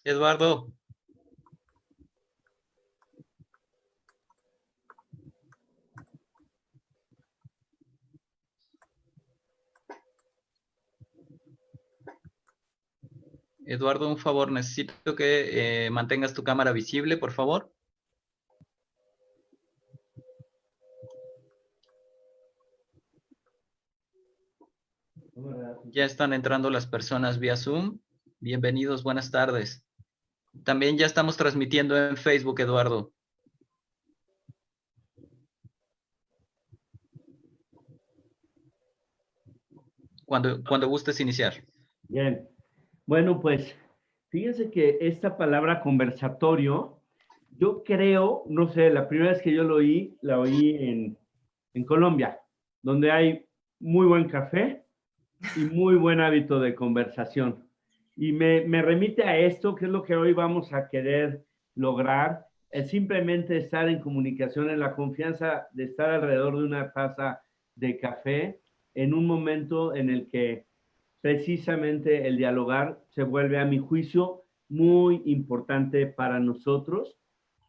Eduardo, Eduardo, un favor, necesito que mantengas tu cámara visible, por favor. Ya están entrando las personas vía Zoom. Bienvenidos, buenas tardes. También ya estamos transmitiendo en Facebook, Eduardo. Cuando gustes iniciar. Bien. Bueno, pues fíjense que esta palabra conversatorio, yo creo, no sé, la primera vez que yo lo oí, la oí en Colombia, donde hay muy buen café y muy buen hábito de conversación. Y me remite a esto, que es lo que hoy vamos a querer lograr, es simplemente estar en comunicación, en la confianza de estar alrededor de una taza de café en un momento en el que precisamente el dialogar se vuelve, a mi juicio, muy importante para nosotros.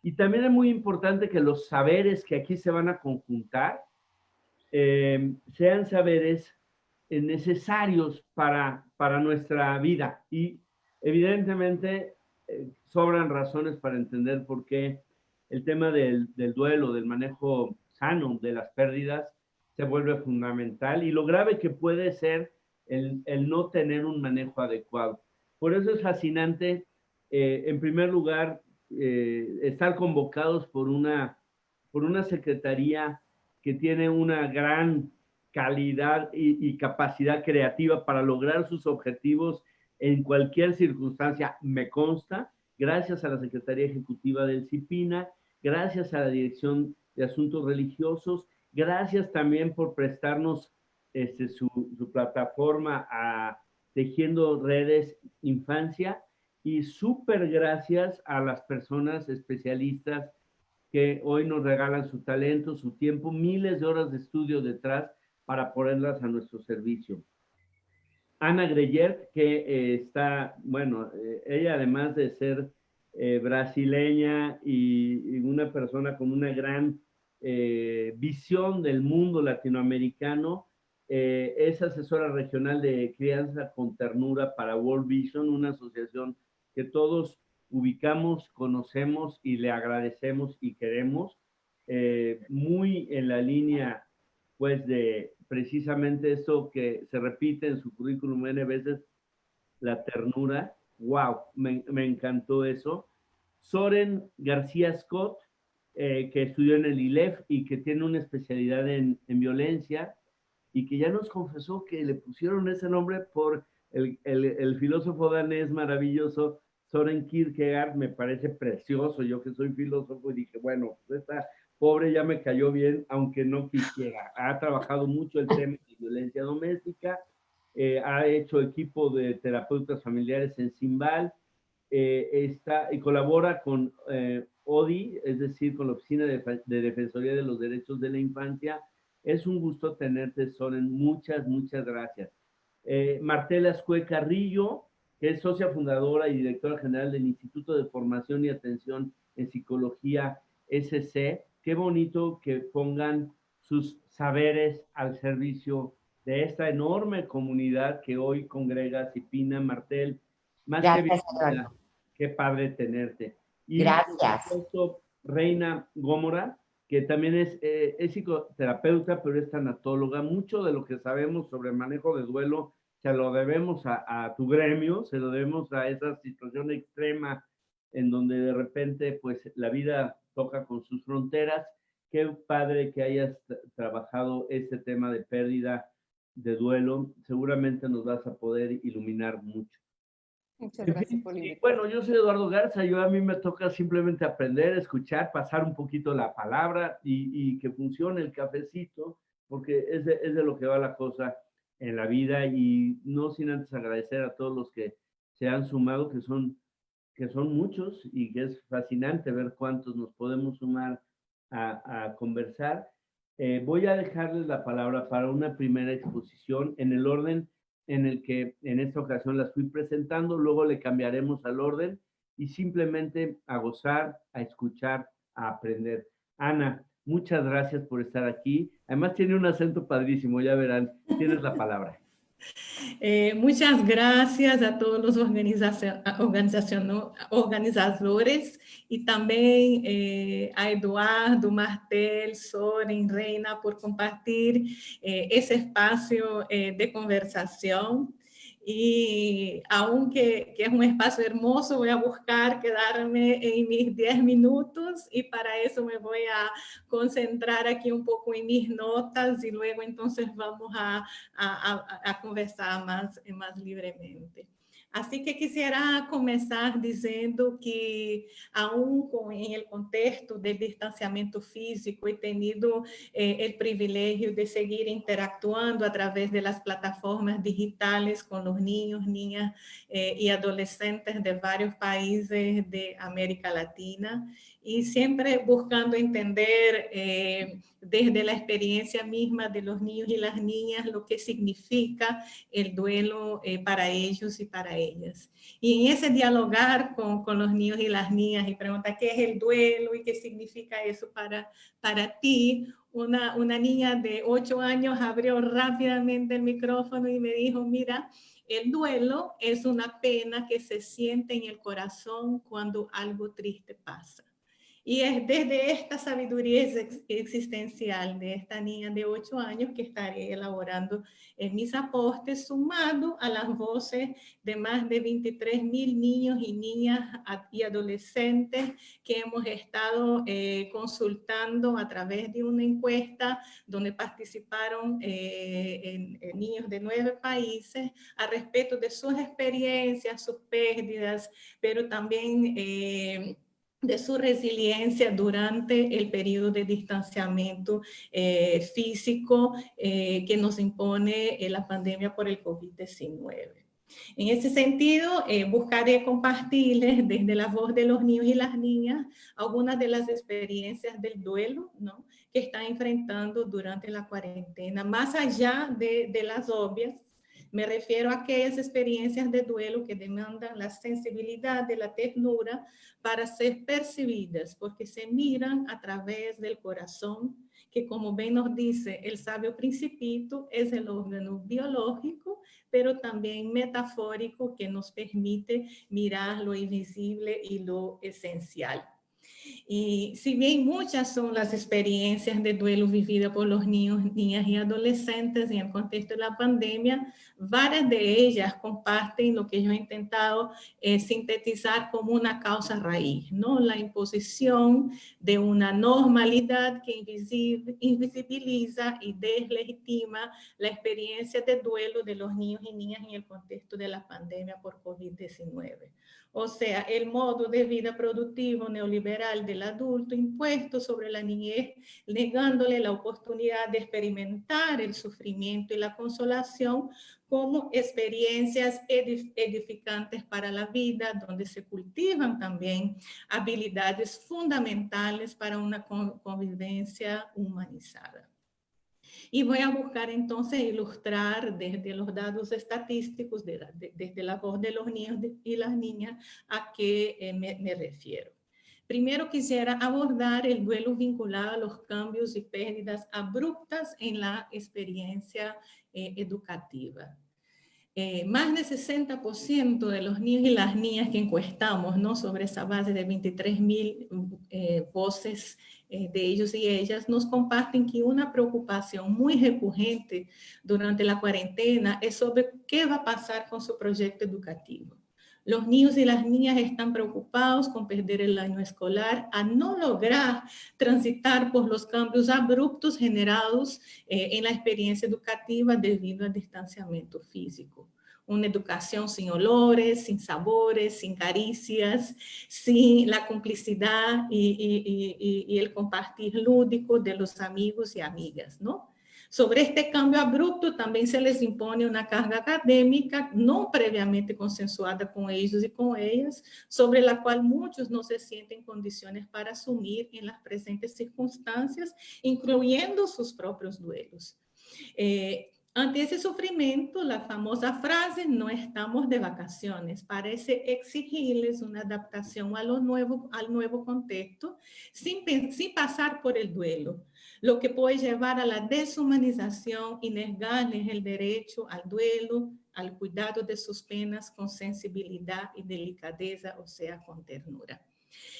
Y también es muy importante que los saberes que aquí se van a conjuntar sean saberes necesarios para nuestra vida. Y evidentemente sobran razones para entender por qué el tema del duelo, del manejo sano de las pérdidas, se vuelve fundamental y lo grave que puede ser el no tener un manejo adecuado. Por eso es fascinante, en primer lugar, estar convocados por una secretaría que tiene una gran calidad y capacidad creativa para lograr sus objetivos en cualquier circunstancia, me consta, gracias a la Secretaría Ejecutiva del CIPINA, gracias a la Dirección de Asuntos Religiosos, gracias también por prestarnos su plataforma a Tejiendo Redes Infancia y súper gracias a las personas especialistas que hoy nos regalan su talento, su tiempo, miles de horas de estudio detrás para ponerlas a nuestro servicio. Ana Greyer, que está, bueno, ella además de ser brasileña y una persona con una gran visión del mundo latinoamericano, es asesora regional de crianza con ternura para World Vision, una asociación que todos ubicamos, conocemos y le agradecemos y queremos, muy en la línea pues de precisamente eso que se repite en su currículum N veces, la ternura. Wow, me encantó eso. Soren García Scott, que estudió en el ILEF y que tiene una especialidad en violencia y que ya nos confesó que le pusieron ese nombre por el filósofo danés maravilloso Soren Kierkegaard. Me parece precioso, yo que soy filósofo y dije, bueno, pues esta pobre ya me cayó bien, aunque no quisiera. Ha trabajado mucho el tema de violencia doméstica, ha hecho equipo de terapeutas familiares en Cimbal, está y colabora con ODI, es decir, con la Oficina de Defensoría de los Derechos de la Infancia. Es un gusto tenerte, Soren. Muchas, muchas gracias. Martela Escue Carrillo, que es socia fundadora y directora general del Instituto de Formación y Atención en Psicología SC. Qué bonito que pongan sus saberes al servicio de esta enorme comunidad que hoy congrega Cipina. Martel, más que Gracias, bienvenida. Eduardo. Qué padre tenerte. Y por Gracias. supuesto, Reina Gómora, que también es psicoterapeuta, pero es tanatóloga. Mucho de lo que sabemos sobre el manejo de duelo se lo debemos a tu gremio, se lo debemos a esa situación extrema en donde de repente pues la vida toca con sus fronteras. Qué padre que hayas trabajado este tema de pérdida, de duelo. Seguramente nos vas a poder iluminar mucho. Muchas En gracias fin, por la y invitación. bueno, yo soy Eduardo Garza, yo a mí me toca simplemente aprender, escuchar, pasar un poquito la palabra y que funcione el cafecito, porque es de lo que va la cosa en la vida y no sin antes agradecer a todos los que se han sumado, que son muchos y que es fascinante ver cuántos nos podemos sumar a conversar. Voy a dejarles la palabra para una primera exposición en el orden en el que en esta ocasión las fui presentando, luego le cambiaremos al orden y simplemente a gozar, a escuchar, a aprender. Ana, muchas gracias por estar aquí. Además tiene un acento padrísimo, ya verán. Tienes la palabra. Muchas gracias a todos los organizadores y también a Eduardo, Martel, Soren, Reina por compartir ese espacio de conversación. Y aunque es un espacio hermoso, voy a buscar quedarme en mis 10 minutos y para eso me voy a concentrar aquí un poco en mis notas y luego entonces vamos a conversar más libremente. Así que quisiera comenzar dizendo que, aún en el contexto del distanciamiento físico, he tenido el privilegio de seguir interactuando a través de las plataformas digitales con los niños, niñas y adolescentes de varios países de América Latina, y siempre buscando entender desde la experiencia misma de los niños y las niñas lo que significa el duelo para ellos y para ellas. Y en ese dialogar con los niños y las niñas y preguntar qué es el duelo y qué significa eso para ti, una niña de 8 años abrió rápidamente el micrófono y me dijo, mira, el duelo es una pena que se siente en el corazón cuando algo triste pasa. Y es desde esta sabiduría existencial de esta niña de 8 años que estaré elaborando mis aportes, sumado a las voces de más de 23,000 niños y niñas y adolescentes que hemos estado consultando a través de una encuesta donde participaron niños de 9 países a respecto de sus experiencias, sus pérdidas, pero también de su resiliencia durante el periodo de distanciamiento físico que nos impone la pandemia por el COVID-19. En ese sentido, buscaré compartirles desde la voz de los niños y las niñas algunas de las experiencias del duelo, ¿no?, que están enfrentando durante la cuarentena, más allá de las obvias. Me refiero a aquellas experiencias de duelo que demandan la sensibilidad de la ternura para ser percibidas, porque se miran a través del corazón, que como bien nos dice el sabio Principito, es el órgano biológico, pero también metafórico que nos permite mirar lo invisible y lo esencial. Y si bien muchas son las experiencias de duelo vividas por los niños, niñas y adolescentes en el contexto de la pandemia, varias de ellas comparten lo que yo he intentado sintetizar como una causa raíz, ¿no? La imposición de una normalidad que invisibiliza y deslegitima la experiencia de duelo de los niños y niñas en el contexto de la pandemia por COVID-19. O sea, el modo de vida productivo neoliberal del adulto impuesto sobre la niñez, negándole la oportunidad de experimentar el sufrimiento y la consolación como experiencias edificantes para la vida, donde se cultivan también habilidades fundamentales para una convivencia humanizada. Y voy a buscar entonces ilustrar desde los datos estadísticos, desde la voz de los niños y las niñas, a qué me refiero. Primero quisiera abordar el duelo vinculado a los cambios y pérdidas abruptas en la experiencia educativa. Más del 60% de los niños y las niñas que encuestamos, ¿no?, sobre esa base de 23,000 voces de ellos y ellas, nos comparten que una preocupación muy recurrente durante la cuarentena es sobre qué va a pasar con su proyecto educativo. Los niños y las niñas están preocupados con perder el año escolar, a no lograr transitar por los cambios abruptos generados en la experiencia educativa debido al distanciamiento físico. Una educación sin olores, sin sabores, sin caricias, sin la complicidad y el compartir lúdico de los amigos y amigas, ¿no? Sobre este cambio abrupto también se les impone una carga académica no previamente consensuada con ellos y con ellas, sobre la cual muchos no se sienten en condiciones para asumir en las presentes circunstancias, incluyendo sus propios duelos. Ante ese sufrimiento, la famosa frase, no estamos de vacaciones, parece exigirles una adaptación a lo nuevo, al nuevo contexto sin pasar por el duelo, lo que puede llevar a la deshumanización y negarles el derecho al duelo, al cuidado de sus penas con sensibilidad y delicadeza, o sea, con ternura.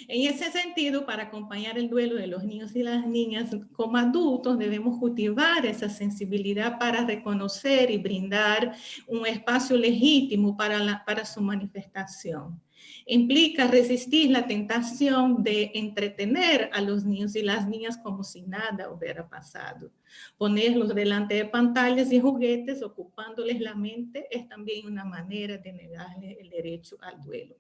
En ese sentido, para acompañar el duelo de los niños y las niñas, como adultos debemos cultivar esa sensibilidad para reconocer y brindar un espacio legítimo para su manifestación. Implica resistir la tentación de entretener a los niños y las niñas como si nada hubiera pasado. Ponerlos delante de pantallas y juguetes ocupándoles la mente es también una manera de negarles el derecho al duelo.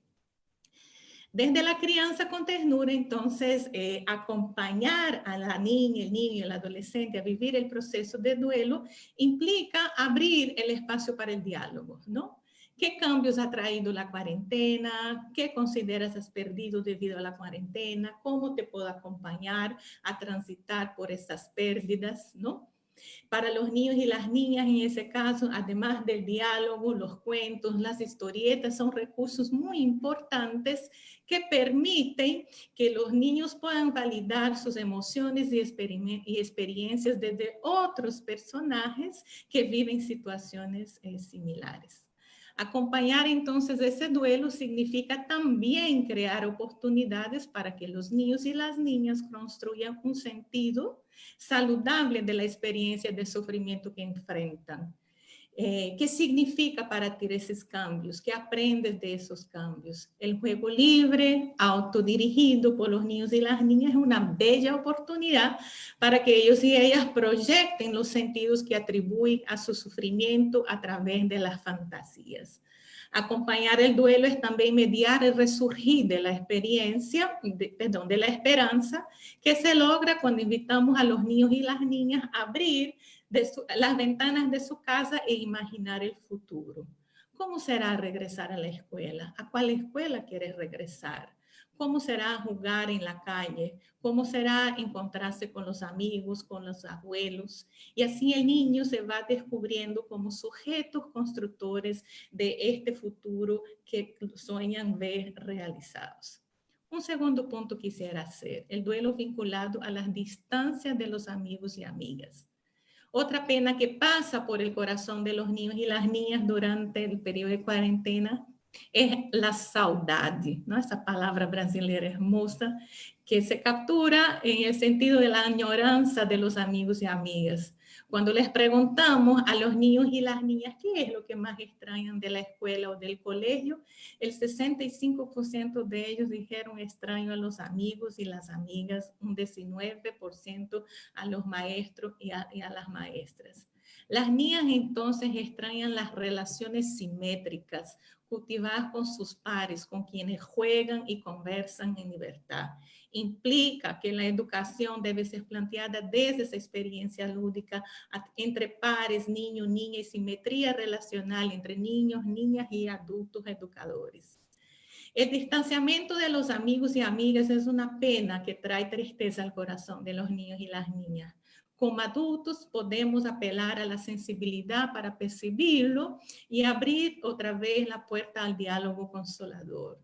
Desde la crianza con ternura, entonces, acompañar a la niña, el niño y el adolescente a vivir el proceso de duelo implica abrir el espacio para el diálogo, ¿no? ¿Qué cambios ha traído la cuarentena? ¿Qué consideras has perdido debido a la cuarentena? ¿Cómo te puedo acompañar a transitar por esas pérdidas, ¿no? Para los niños y las niñas, en ese caso, además del diálogo, los cuentos, las historietas, son recursos muy importantes que permiten que los niños puedan validar sus emociones y experiencias desde otros personajes que viven situaciones similares. Acompañar entonces ese duelo significa también crear oportunidades para que los niños y las niñas construyan un sentido saludable de la experiencia de sufrimiento que enfrentan. ¿Qué significa para ti esos cambios? ¿Qué aprendes de esos cambios? El juego libre, autodirigido por los niños y las niñas es una bella oportunidad para que ellos y ellas proyecten los sentidos que atribuyen a su sufrimiento a través de las fantasías. Acompañar el duelo es también mediar el resurgir de la experiencia, de la esperanza, que se logra cuando invitamos a los niños y las niñas a abrir las ventanas de su casa e imaginar el futuro. ¿Cómo será regresar a la escuela? ¿A cuál escuela quieres regresar? ¿Cómo será jugar en la calle? ¿Cómo será encontrarse con los amigos, con los abuelos? Y así el niño se va descubriendo como sujetos constructores de este futuro que sueñan ver realizados. Un segundo punto quisiera hacer, el duelo vinculado a las distancias de los amigos y amigas. Otra pena que pasa por el corazón de los niños y las niñas durante el periodo de cuarentena es la saudade, ¿no? Esa palabra brasileña hermosa que se captura en el sentido de la añoranza de los amigos y amigas. Cuando les preguntamos a los niños y las niñas qué es lo que más extrañan de la escuela o del colegio, el 65% de ellos dijeron extraño a los amigos y las amigas, un 19% a los maestros y a las maestras. Las niñas entonces extrañan las relaciones simétricas, cultivadas con sus pares, con quienes juegan y conversan en libertad. Implica que la educación debe ser planteada desde esa experiencia lúdica entre pares, niño, niña y simetría relacional entre niños, niñas y adultos educadores. El distanciamiento de los amigos y amigas es una pena que trae tristeza al corazón de los niños y las niñas. Como adultos podemos apelar a la sensibilidad para percibirlo y abrir otra vez la puerta al diálogo consolador.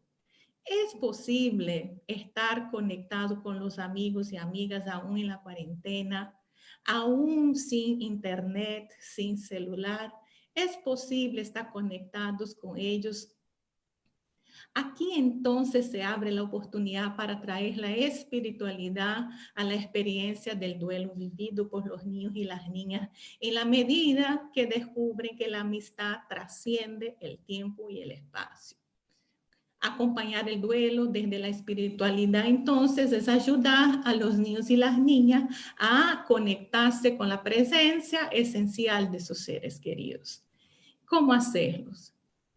Es posible estar conectado con los amigos y amigas aún en la cuarentena, aún sin internet, sin celular. Es posible estar conectados con ellos. Aquí entonces se abre la oportunidad para traer la espiritualidad a la experiencia del duelo vivido por los niños y las niñas en la medida que descubren que la amistad trasciende el tiempo y el espacio. Acompañar el duelo desde la espiritualidad entonces es ayudar a los niños y las niñas a conectarse con la presencia esencial de sus seres queridos. ¿Cómo hacerlos?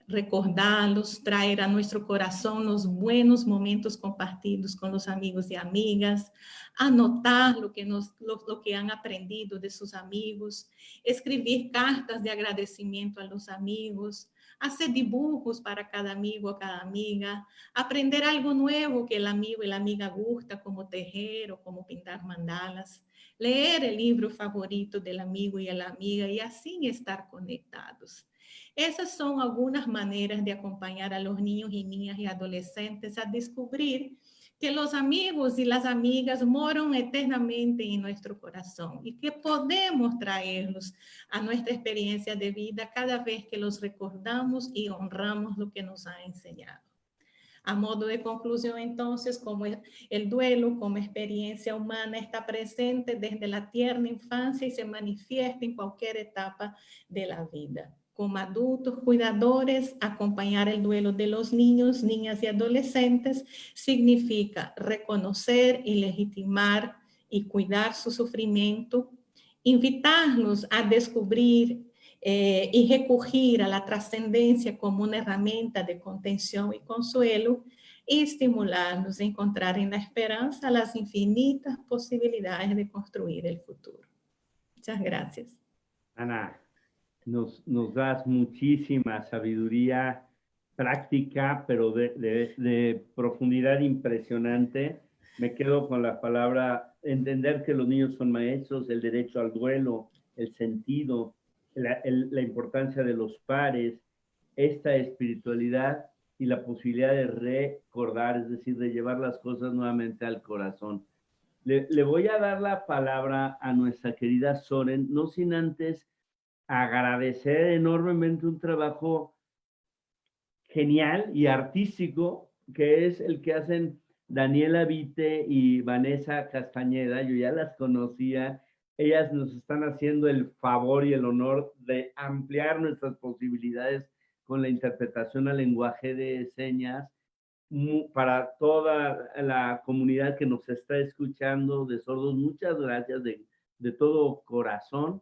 Recordarlos, traer a nuestro corazón los buenos momentos compartidos con los amigos y amigas, anotar lo que han aprendido de sus amigos, escribir cartas de agradecimiento a los amigos, hacer dibujos para cada amigo o cada amiga, aprender algo nuevo que el amigo y la amiga gusta, como tejer o como pintar mandalas, leer el libro favorito del amigo y la amiga y así estar conectados. Esas son algunas maneras de acompañar a los niños y niñas y adolescentes a descubrir que los amigos y las amigas moran eternamente en nuestro corazón y que podemos traerlos a nuestra experiencia de vida cada vez que los recordamos y honramos lo que nos ha enseñado. A modo de conclusión, entonces, como el duelo como experiencia humana está presente desde la tierna infancia y se manifiesta en cualquier etapa de la vida. Como adultos cuidadores, acompañar el duelo de los niños, niñas y adolescentes significa reconocer y legitimar y cuidar su sufrimiento, invitarlos a descubrir y recurrir a la trascendencia como una herramienta de contención y consuelo y estimularnos a encontrar en la esperanza las infinitas posibilidades de construir el futuro. Muchas gracias. Ana, nos das muchísima sabiduría práctica, pero de profundidad impresionante. Me quedo con la palabra, entender que los niños son maestros, el derecho al duelo, el sentido, la importancia de los pares, esta espiritualidad y la posibilidad de recordar, es decir, de llevar las cosas nuevamente al corazón. Le voy a dar la palabra a nuestra querida Soren, no sin antes agradecer enormemente un trabajo genial y artístico que es el que hacen Daniela Vite y Vanessa Castañeda. Yo ya las conocía. Ellas nos están haciendo el favor y el honor de ampliar nuestras posibilidades con la interpretación al lenguaje de señas para toda la comunidad que nos está escuchando de sordos. Muchas gracias de todo corazón.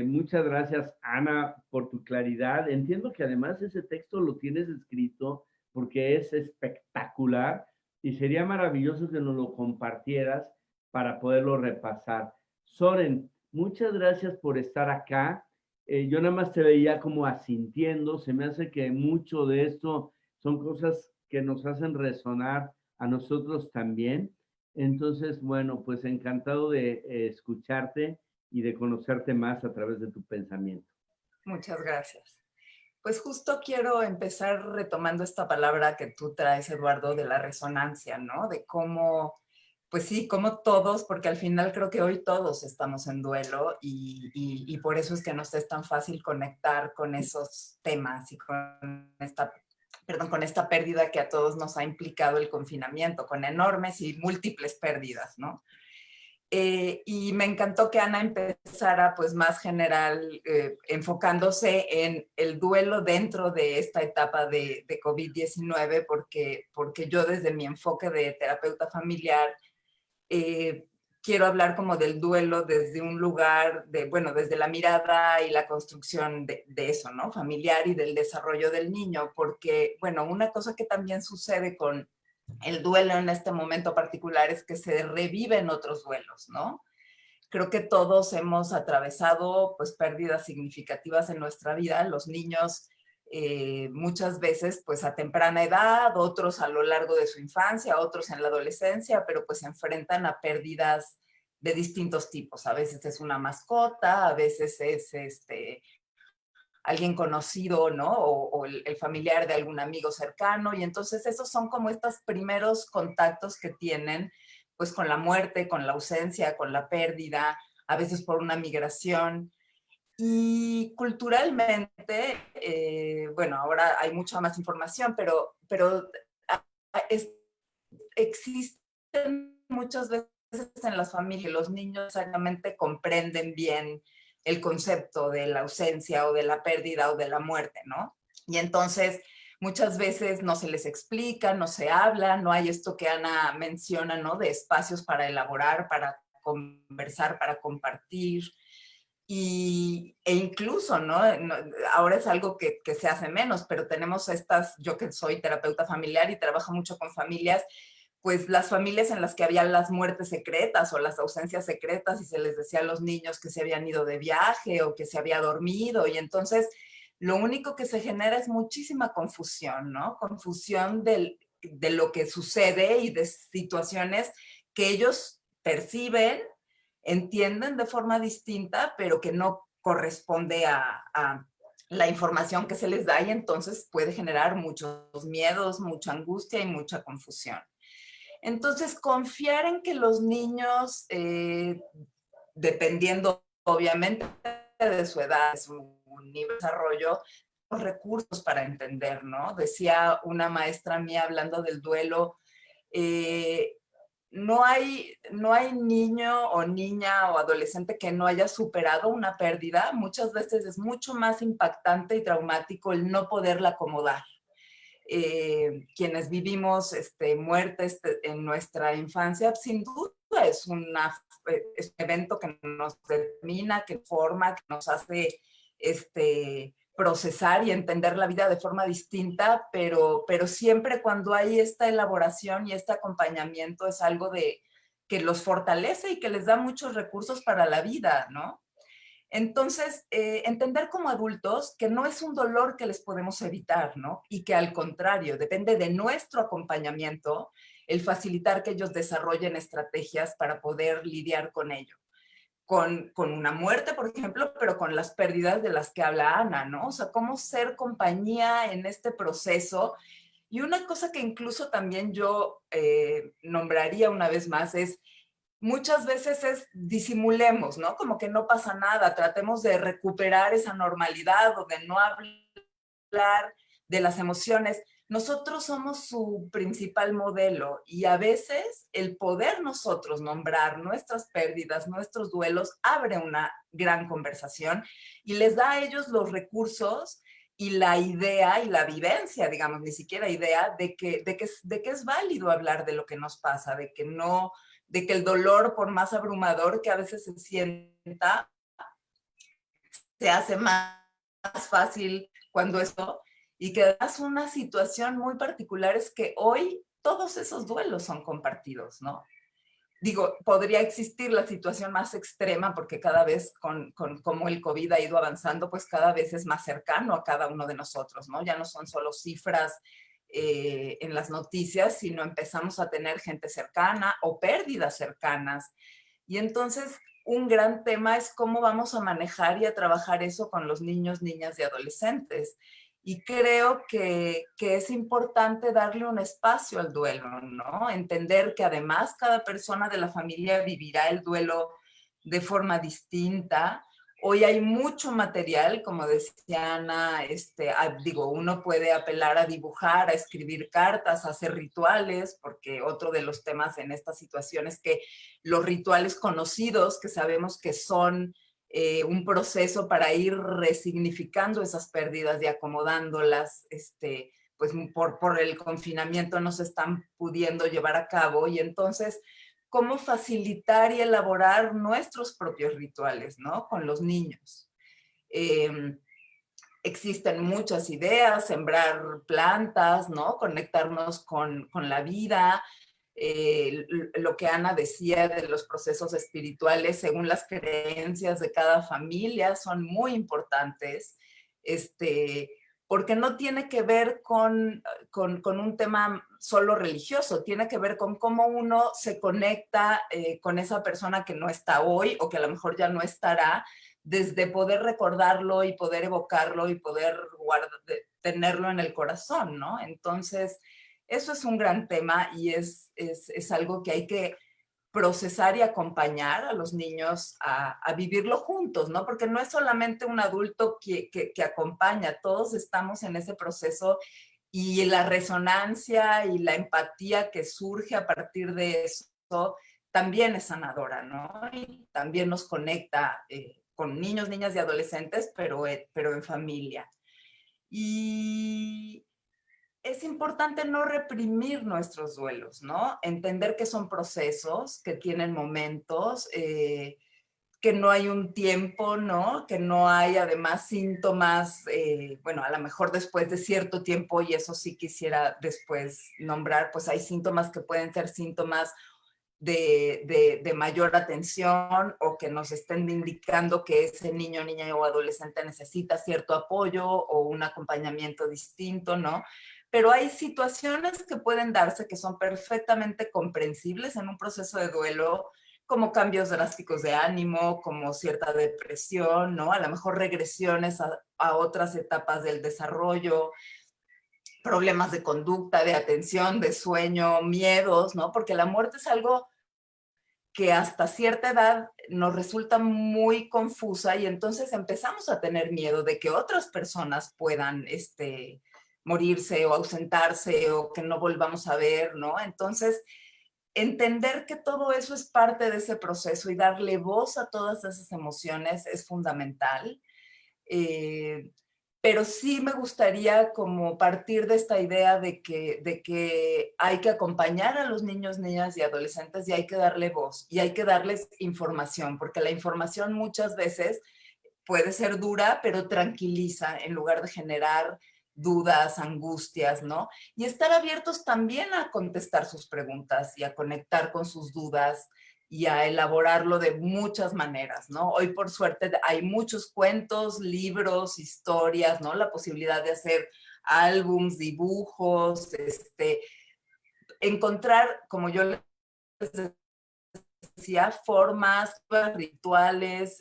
Muchas gracias, Ana, por tu claridad. Entiendo que además ese texto lo tienes escrito porque es espectacular y sería maravilloso que nos lo compartieras para poderlo repasar. Soren, muchas gracias por estar acá. Yo nada más te veía como asintiendo. Se me hace que mucho de esto son cosas que nos hacen resonar a nosotros también. Entonces, bueno, pues encantado de escucharte y de conocerte más a través de tu pensamiento. Muchas gracias. Pues justo quiero empezar retomando esta palabra que tú traes, Eduardo, de la resonancia, ¿no? De cómo, pues sí, como todos, porque al final creo que hoy todos estamos en duelo y por eso es que nos es tan fácil conectar con esos temas y con esta pérdida que a todos nos ha implicado el confinamiento, con enormes y múltiples pérdidas, ¿no? Y me encantó que Ana empezara pues más general, enfocándose en el duelo dentro de esta etapa de COVID-19, porque yo desde mi enfoque de terapeuta familiar quiero hablar como del duelo desde un lugar desde la mirada y la construcción de eso, ¿no? Familiar y del desarrollo del niño, porque, bueno, una cosa que también sucede con el duelo en este momento particular es que se reviven otros duelos, ¿no? Creo que todos hemos atravesado pues pérdidas significativas en nuestra vida, los niños muchas veces pues a temprana edad, otros a lo largo de su infancia, otros en la adolescencia, pero pues se enfrentan a pérdidas de distintos tipos. A veces es una mascota, a veces es alguien conocido, ¿no? O el familiar de algún amigo cercano. Y entonces esos son como estos primeros contactos que tienen pues con la muerte, con la ausencia, con la pérdida, a veces por una migración. Y culturalmente, bueno, ahora hay mucha más información, pero existen muchas veces en las familias, los niños exactamente comprenden bien el concepto de la ausencia o de la pérdida o de la muerte, ¿no? Y entonces muchas veces no se les explica, no se habla, no hay esto que Ana menciona, ¿no? De espacios para elaborar, para conversar, para compartir. E incluso, ¿no? Ahora es algo que se hace menos, pero tenemos yo que soy terapeuta familiar y trabajo mucho con familias, pues las familias en las que había las muertes secretas o las ausencias secretas y se les decía a los niños que se habían ido de viaje o que se había dormido, y entonces lo único que se genera es muchísima confusión, ¿no? Confusión de lo que sucede y de situaciones que ellos perciben, entienden de forma distinta, pero que no corresponde a la información que se les da, y entonces puede generar muchos miedos, mucha angustia y mucha confusión. Entonces, confiar en que los niños, dependiendo obviamente de su edad, de su nivel de desarrollo, los recursos para entender, ¿no? Decía una maestra mía hablando del duelo, no hay niño o niña o adolescente que no haya superado una pérdida. Muchas veces es mucho más impactante y traumático el no poderla acomodar. Quienes vivimos muertes en nuestra infancia, sin duda es un evento que nos determina, que forma, que nos hace procesar y entender la vida de forma distinta, pero siempre cuando hay esta elaboración y este acompañamiento es algo que los fortalece y que les da muchos recursos para la vida, ¿no? Entonces, entender como adultos que no es un dolor que les podemos evitar, ¿no? Y que al contrario, depende de nuestro acompañamiento el facilitar que ellos desarrollen estrategias para poder lidiar con ello. Con una muerte, por ejemplo, pero con las pérdidas de las que habla Ana, ¿no? O sea, cómo ser compañía en este proceso. Y una cosa que incluso también yo nombraría una vez más es, muchas veces es disimulemos, ¿no? Como que no pasa nada, tratemos de recuperar esa normalidad o de no hablar de las emociones. Nosotros somos su principal modelo y a veces el poder nosotros nombrar nuestras pérdidas, nuestros duelos, abre una gran conversación y les da a ellos los recursos y la idea y la vivencia, digamos, ni siquiera idea, de que es válido hablar de lo que nos pasa, de que el dolor, por más abrumador que a veces se sienta, se hace más fácil cuando esto, y que además una situación muy particular es que hoy todos esos duelos son compartidos, ¿no? Digo, podría existir la situación más extrema porque cada vez con cómo el COVID ha ido avanzando, pues cada vez es más cercano a cada uno de nosotros, ¿no? Ya no son solo cifras en las noticias, sino empezamos a tener gente cercana o pérdidas cercanas. Y entonces un gran tema es cómo vamos a manejar y a trabajar eso con los niños, niñas y adolescentes. Y creo que es importante darle un espacio al duelo, ¿no? Entender que además cada persona de la familia vivirá el duelo de forma distinta. Hoy hay mucho material, como decía Ana, digo, uno puede apelar a dibujar, a escribir cartas, a hacer rituales, porque otro de los temas en esta situación es que los rituales conocidos, que sabemos que son un proceso para ir resignificando esas pérdidas y acomodándolas, pues por el confinamiento no se están pudiendo llevar a cabo, y entonces cómo facilitar y elaborar nuestros propios rituales, ¿no? Con los niños. Existen muchas ideas, sembrar plantas, ¿no? Conectarnos con la vida, lo que Ana decía de los procesos espirituales según las creencias de cada familia son muy importantes, porque no tiene que ver con un tema solo religioso, tiene que ver con cómo uno se conecta con esa persona que no está hoy o que a lo mejor ya no estará, desde poder recordarlo y poder evocarlo y poder tenerlo en el corazón, ¿no? Entonces, eso es un gran tema y es algo que hay que procesar y acompañar a los niños a vivirlo juntos, ¿no? Porque no es solamente un adulto que acompaña, todos estamos en ese proceso, y la resonancia y la empatía que surge a partir de eso también es sanadora, ¿no? Y también nos conecta con niños, niñas y adolescentes, pero en familia. Y es importante no reprimir nuestros duelos, ¿no? Entender que son procesos, que tienen momentos, que no hay un tiempo, ¿no? Que no hay además síntomas, bueno, a lo mejor después de cierto tiempo, y eso sí quisiera después nombrar, pues hay síntomas que pueden ser síntomas de mayor atención o que nos estén indicando que ese niño, niña o adolescente necesita cierto apoyo o un acompañamiento distinto, ¿no? Pero hay situaciones que pueden darse que son perfectamente comprensibles en un proceso de duelo, como cambios drásticos de ánimo, como cierta depresión, ¿no? A lo mejor regresiones a otras etapas del desarrollo, problemas de conducta, de atención, de sueño, miedos, ¿no? Porque la muerte es algo que hasta cierta edad nos resulta muy confusa y entonces empezamos a tener miedo de que otras personas puedan morirse o ausentarse o que no volvamos a ver, ¿no? Entonces, entender que todo eso es parte de ese proceso y darle voz a todas esas emociones es fundamental. Pero sí me gustaría como partir de esta idea de que hay que acompañar a los niños, niñas y adolescentes y hay que darle voz y hay que darles información, porque la información muchas veces puede ser dura, pero tranquiliza en lugar de generar dudas, angustias, ¿no? Y estar abiertos también a contestar sus preguntas y a conectar con sus dudas y a elaborarlo de muchas maneras, ¿no? Hoy, por suerte, hay muchos cuentos, libros, historias, ¿no? La posibilidad de hacer álbums, dibujos, encontrar, como yo les decía, formas, rituales,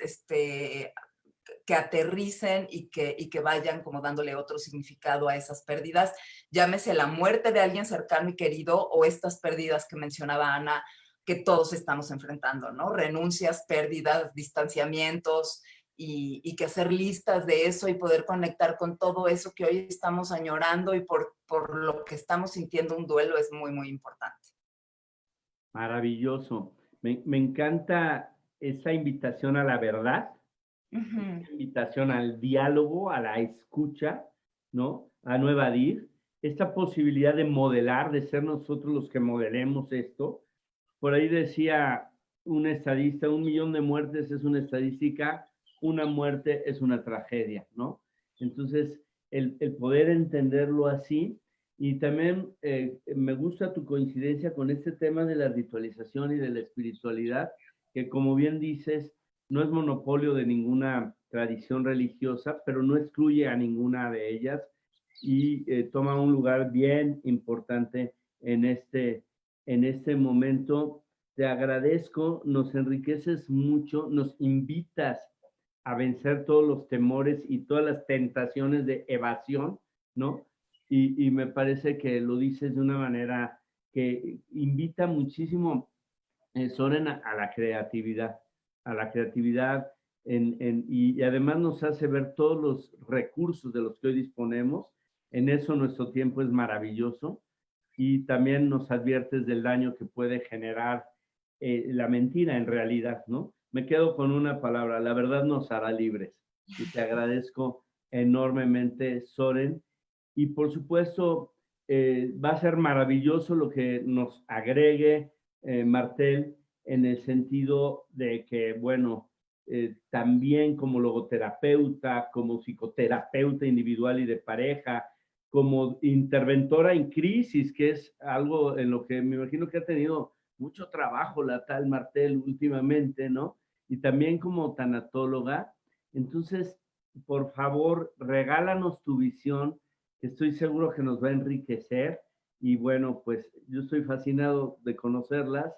que aterricen y que vayan como dándole otro significado a esas pérdidas, llámese la muerte de alguien cercano y querido o estas pérdidas que mencionaba Ana, que todos estamos enfrentando, ¿no? Renuncias, pérdidas, distanciamientos y que hacer listas de eso y poder conectar con todo eso que hoy estamos añorando y por lo que estamos sintiendo un duelo es muy, muy importante. Maravilloso. Me encanta esa invitación a la verdad, Uh-huh. esa invitación al diálogo, a la escucha, ¿no? A no evadir. Esta posibilidad de modelar, de ser nosotros los que modelemos esto. Por ahí decía un estadista, 1 millón de muertes es una estadística, una muerte es una tragedia, ¿no? Entonces, el poder entenderlo así, y también me gusta tu coincidencia con este tema de la ritualización y de la espiritualidad, que como bien dices, no es monopolio de ninguna tradición religiosa, pero no excluye a ninguna de ellas y toma un lugar bien importante en este momento. Te agradezco, nos enriqueces mucho, nos invitas a vencer todos los temores y todas las tentaciones de evasión, ¿no? Y me parece que lo dices de una manera que invita muchísimo, Soren, a la creatividad, y además nos hace ver todos los recursos de los que hoy disponemos. En eso nuestro tiempo es maravilloso. Y también nos adviertes del daño que puede generar la mentira en realidad, ¿no? Me quedo con una palabra, la verdad nos hará libres. Y te agradezco enormemente, Soren. Y por supuesto, va a ser maravilloso lo que nos agregue Martel, en el sentido de que, bueno, también como logoterapeuta, como psicoterapeuta individual y de pareja, como interventora en crisis, que es algo en lo que me imagino que ha tenido mucho trabajo la tal Martel últimamente, ¿no? Y también como tanatóloga. Entonces, por favor, regálanos tu visión, que estoy seguro que nos va a enriquecer. Y bueno, pues yo estoy fascinado de conocerlas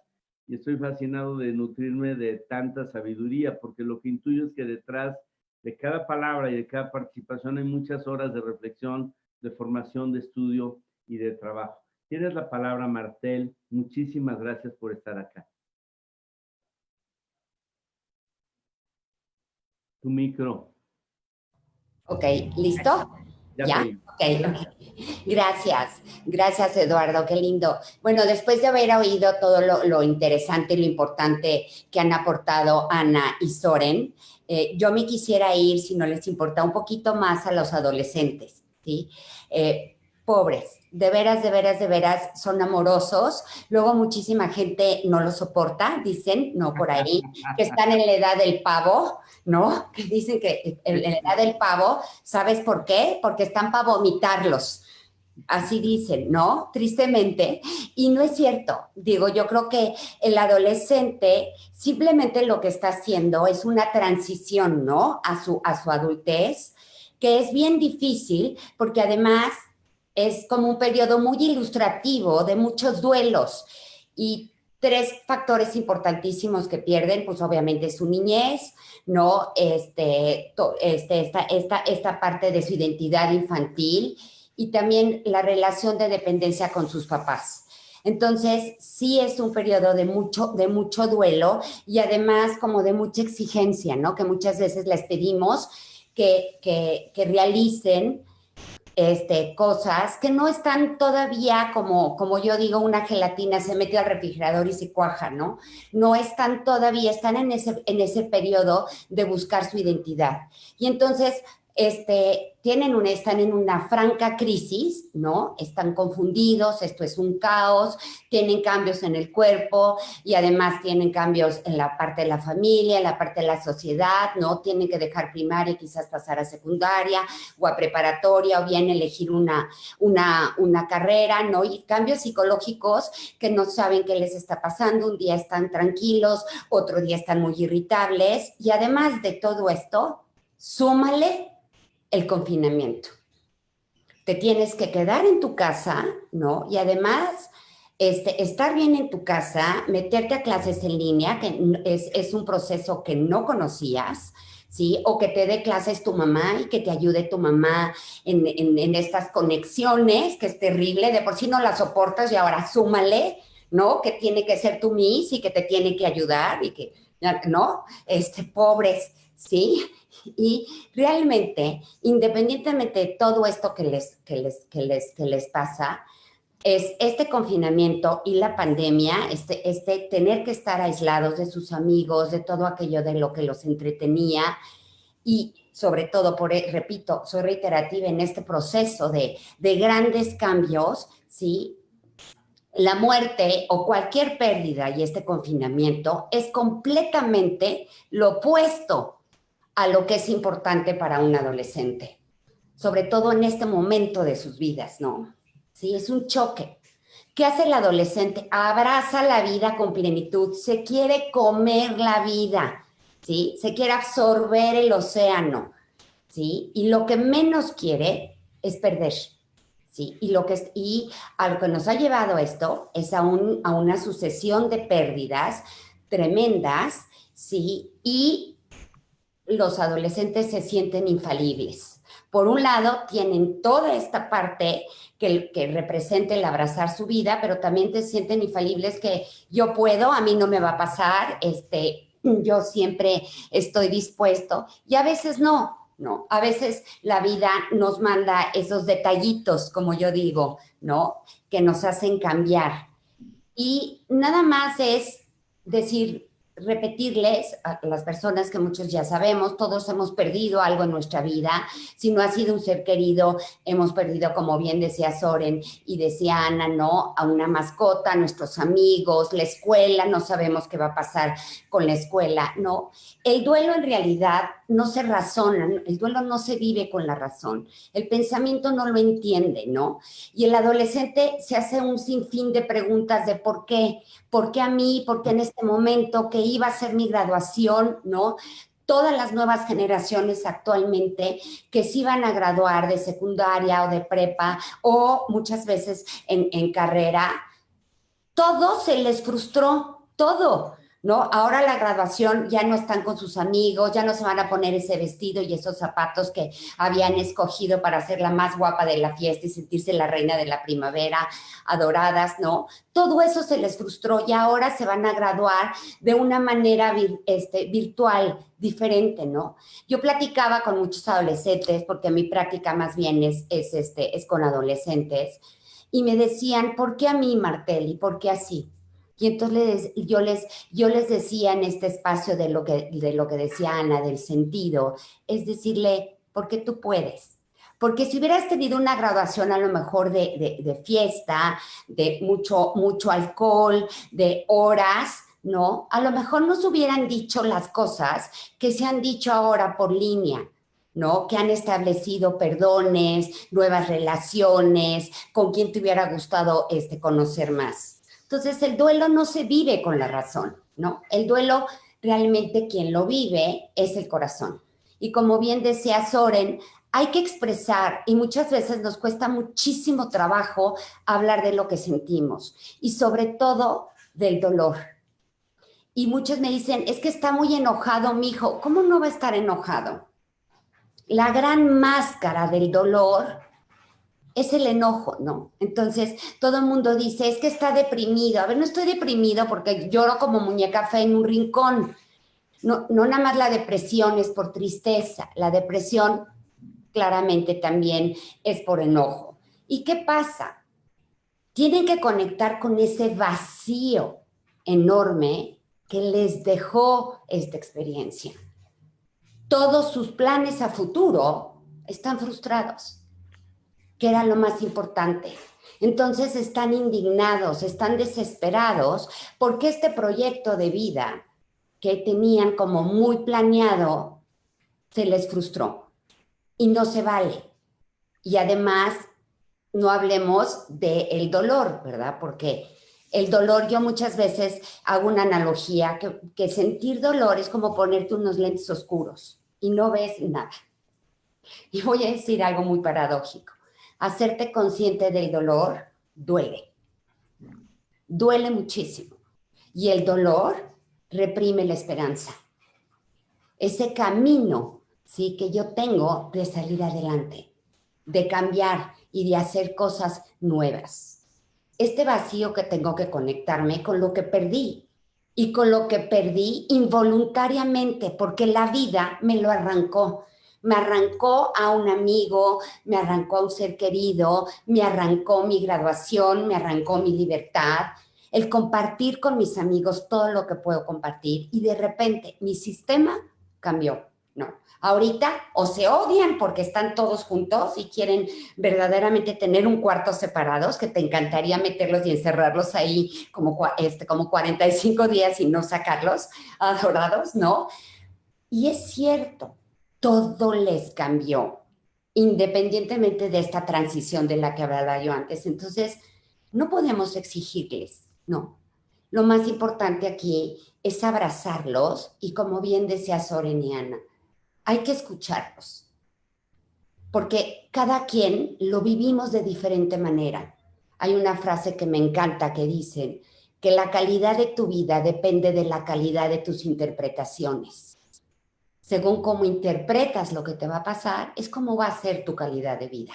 y estoy fascinado de nutrirme de tanta sabiduría, porque lo que intuyo es que detrás de cada palabra y de cada participación hay muchas horas de reflexión, de formación, de estudio y de trabajo. Tienes la palabra, Martel. Muchísimas gracias por estar acá. Tu micro. Ok, ¿listo? ¿Ya? Ok. Gracias Eduardo, qué lindo. Bueno, después de haber oído todo lo interesante y lo importante que han aportado Ana y Soren, yo me quisiera ir, si no les importa, un poquito más a los adolescentes, ¿sí? Pobres, de veras, son amorosos. Luego muchísima gente no lo soporta, dicen, no por ahí, que están en la edad del pavo, ¿no? Que dicen que en la edad del pavo, ¿sabes por qué? Porque están para vomitarlos. Así dicen, ¿no? Tristemente. Y no es cierto. Digo, yo creo que el adolescente simplemente lo que está haciendo es una transición, ¿no? A su adultez, que es bien difícil porque además es como un periodo muy ilustrativo de muchos duelos. Y tres factores importantísimos que pierden, pues obviamente su niñez, ¿no? Esta parte de su identidad infantil y también la relación de dependencia con sus papás. Entonces, sí es un periodo de mucho duelo y además como de mucha exigencia, ¿no? Que muchas veces les pedimos que realicen cosas que no están todavía como yo digo, una gelatina se mete al refrigerador y se cuaja, ¿no? No están todavía, están en ese periodo de buscar su identidad. Y entonces, están en una franca crisis, ¿no? Están confundidos, esto es un caos, tienen cambios en el cuerpo y además tienen cambios en la parte de la familia, en la parte de la sociedad, ¿no? Tienen que dejar primaria y quizás pasar a secundaria o a preparatoria o bien elegir una carrera, ¿no? Y cambios psicológicos que no saben qué les está pasando, un día están tranquilos, otro día están muy irritables y además de todo esto, súmale el confinamiento. Te tienes que quedar en tu casa, ¿no? Y además, estar bien en tu casa, meterte a clases en línea, que es un proceso que no conocías, ¿sí? O que te dé clases tu mamá y que te ayude tu mamá en estas conexiones, que es terrible, de por sí no la soportas y ahora súmale, ¿no? Que tiene que ser tu miss y que te tiene que ayudar y que, ¿no? Pobres, ¿sí? Y realmente, independientemente de todo esto que les pasa, es este confinamiento y la pandemia, tener que estar aislados de sus amigos, de todo aquello de lo que los entretenía y sobre todo, repito, soy reiterativa en este proceso de grandes cambios, ¿sí? La muerte o cualquier pérdida y este confinamiento es completamente lo opuesto a lo que es importante para un adolescente, sobre todo en este momento de sus vidas, ¿no? Sí, es un choque. ¿Qué hace el adolescente? Abraza la vida con plenitud, se quiere comer la vida, ¿sí? Se quiere absorber el océano, ¿sí? Y lo que menos quiere es perder, ¿sí? Y a lo que nos ha llevado esto es a una sucesión de pérdidas tremendas, ¿sí? Y los adolescentes se sienten infalibles. Por un lado, tienen toda esta parte que representa el abrazar su vida, pero también te sienten infalibles que yo puedo, a mí no me va a pasar, yo siempre estoy dispuesto, y a veces no, ¿no? A veces la vida nos manda esos detallitos, como yo digo, ¿no? Que nos hacen cambiar. Y nada más es decir, repetirles a las personas que muchos ya sabemos, todos hemos perdido algo en nuestra vida. Si no ha sido un ser querido, hemos perdido, como bien decía Soren y decía Ana, ¿no? A una mascota, a nuestros amigos, la escuela, no sabemos qué va a pasar con la escuela, ¿no? El duelo en realidad no se razona, el duelo no se vive con la razón, el pensamiento no lo entiende, ¿no? Y el adolescente se hace un sinfín de preguntas de por qué a mí, por qué en este momento, que iba a ser mi graduación, ¿no? Todas las nuevas generaciones actualmente que se iban a graduar de secundaria o de prepa o muchas veces en carrera, todo se les frustró, todo, ¿no? Ahora la graduación ya no están con sus amigos, ya no se van a poner ese vestido y esos zapatos que habían escogido para ser la más guapa de la fiesta y sentirse la reina de la primavera, adoradas, ¿no? Todo eso se les frustró y ahora se van a graduar de una manera virtual, diferente, ¿no? Yo platicaba con muchos adolescentes, porque mi práctica más bien es con adolescentes, y me decían, ¿por qué a mí, Martelly? ¿Por qué así? Y entonces yo les decía en este espacio de lo que decía Ana, del sentido, es decirle, porque tú puedes. Porque si hubieras tenido una graduación a lo mejor de fiesta, de mucho alcohol, de horas, ¿no? A lo mejor no se hubieran dicho las cosas que se han dicho ahora por línea, ¿no? Que han establecido perdones, nuevas relaciones, con quien te hubiera gustado conocer más. Entonces, el duelo no se vive con la razón, ¿no? El duelo realmente quien lo vive es el corazón. Y como bien decía Soren, hay que expresar, y muchas veces nos cuesta muchísimo trabajo hablar de lo que sentimos, y sobre todo del dolor. Y muchos me dicen, es que está muy enojado mi hijo. ¿Cómo no va a estar enojado? La gran máscara del dolor es el enojo, ¿no? Entonces, todo el mundo dice, es que está deprimido. A ver, no estoy deprimido porque lloro como muñeca fea en un rincón. No, no nada más la depresión es por tristeza. La depresión claramente también es por enojo. ¿Y qué pasa? Tienen que conectar con ese vacío enorme que les dejó esta experiencia. Todos sus planes a futuro están frustrados, que era lo más importante. Entonces están indignados, están desesperados porque este proyecto de vida que tenían como muy planeado se les frustró y no se vale. Y además, no hablemos del dolor, ¿verdad? Porque el dolor, yo muchas veces hago una analogía, que sentir dolor es como ponerte unos lentes oscuros y no ves nada. Y voy a decir algo muy paradójico. Hacerte consciente del dolor duele. Duele muchísimo. Y el dolor reprime la esperanza. Ese camino, ¿sí?, que yo tengo de salir adelante, de cambiar y de hacer cosas nuevas. Este vacío que tengo que conectarme con lo que perdí y con lo que perdí involuntariamente, porque la vida me lo arrancó. Me arrancó a un amigo, me arrancó a un ser querido, me arrancó mi graduación, me arrancó mi libertad, el compartir con mis amigos todo lo que puedo compartir, y de repente mi sistema cambió, ¿no? Ahorita o se odian porque están todos juntos y quieren verdaderamente tener un cuarto separados, que te encantaría meterlos y encerrarlos ahí como 45 días y no sacarlos, adorados, ¿no? Y es cierto, todo les cambió, independientemente de esta transición de la que hablaba yo antes. Entonces, no podemos exigirles, no. Lo más importante aquí es abrazarlos y, como bien decía Soren y Ana, hay que escucharlos, porque cada quien lo vivimos de diferente manera. Hay una frase que me encanta que dice que la calidad de tu vida depende de la calidad de tus interpretaciones. Según cómo interpretas lo que te va a pasar, es cómo va a ser tu calidad de vida.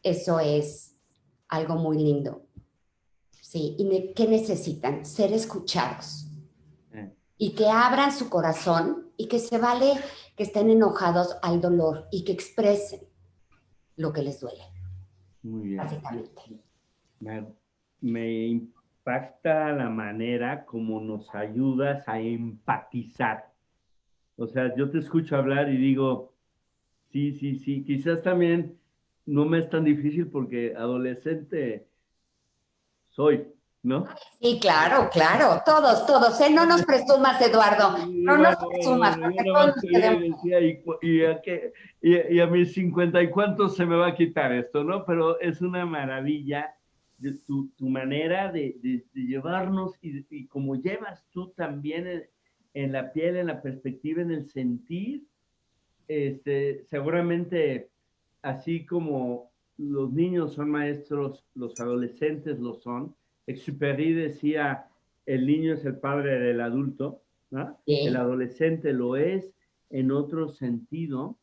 Eso es algo muy lindo. Sí, ¿y qué necesitan? Ser escuchados. Y que abran su corazón y que se vale que estén enojados al dolor y que expresen lo que les duele. Muy bien. Básicamente. Me impacta la manera como nos ayudas a empatizar. O sea, yo te escucho hablar y digo, sí, quizás también no me es tan difícil porque adolescente soy, ¿no? Sí, claro, todos, no nos presumas, Eduardo, no nos presumas, Yo porque nada todos más nos te queremos. decía, y a mis 50 y cuántos se me va a quitar esto, ¿no? Pero es una maravilla de tu manera de llevarnos y como llevas tú también en la piel, en la perspectiva, en el sentir, seguramente así como los niños son maestros, los adolescentes lo son. Exupéry decía, el niño es el padre del adulto, ¿no? El Sí. adolescente lo es en otro sentido.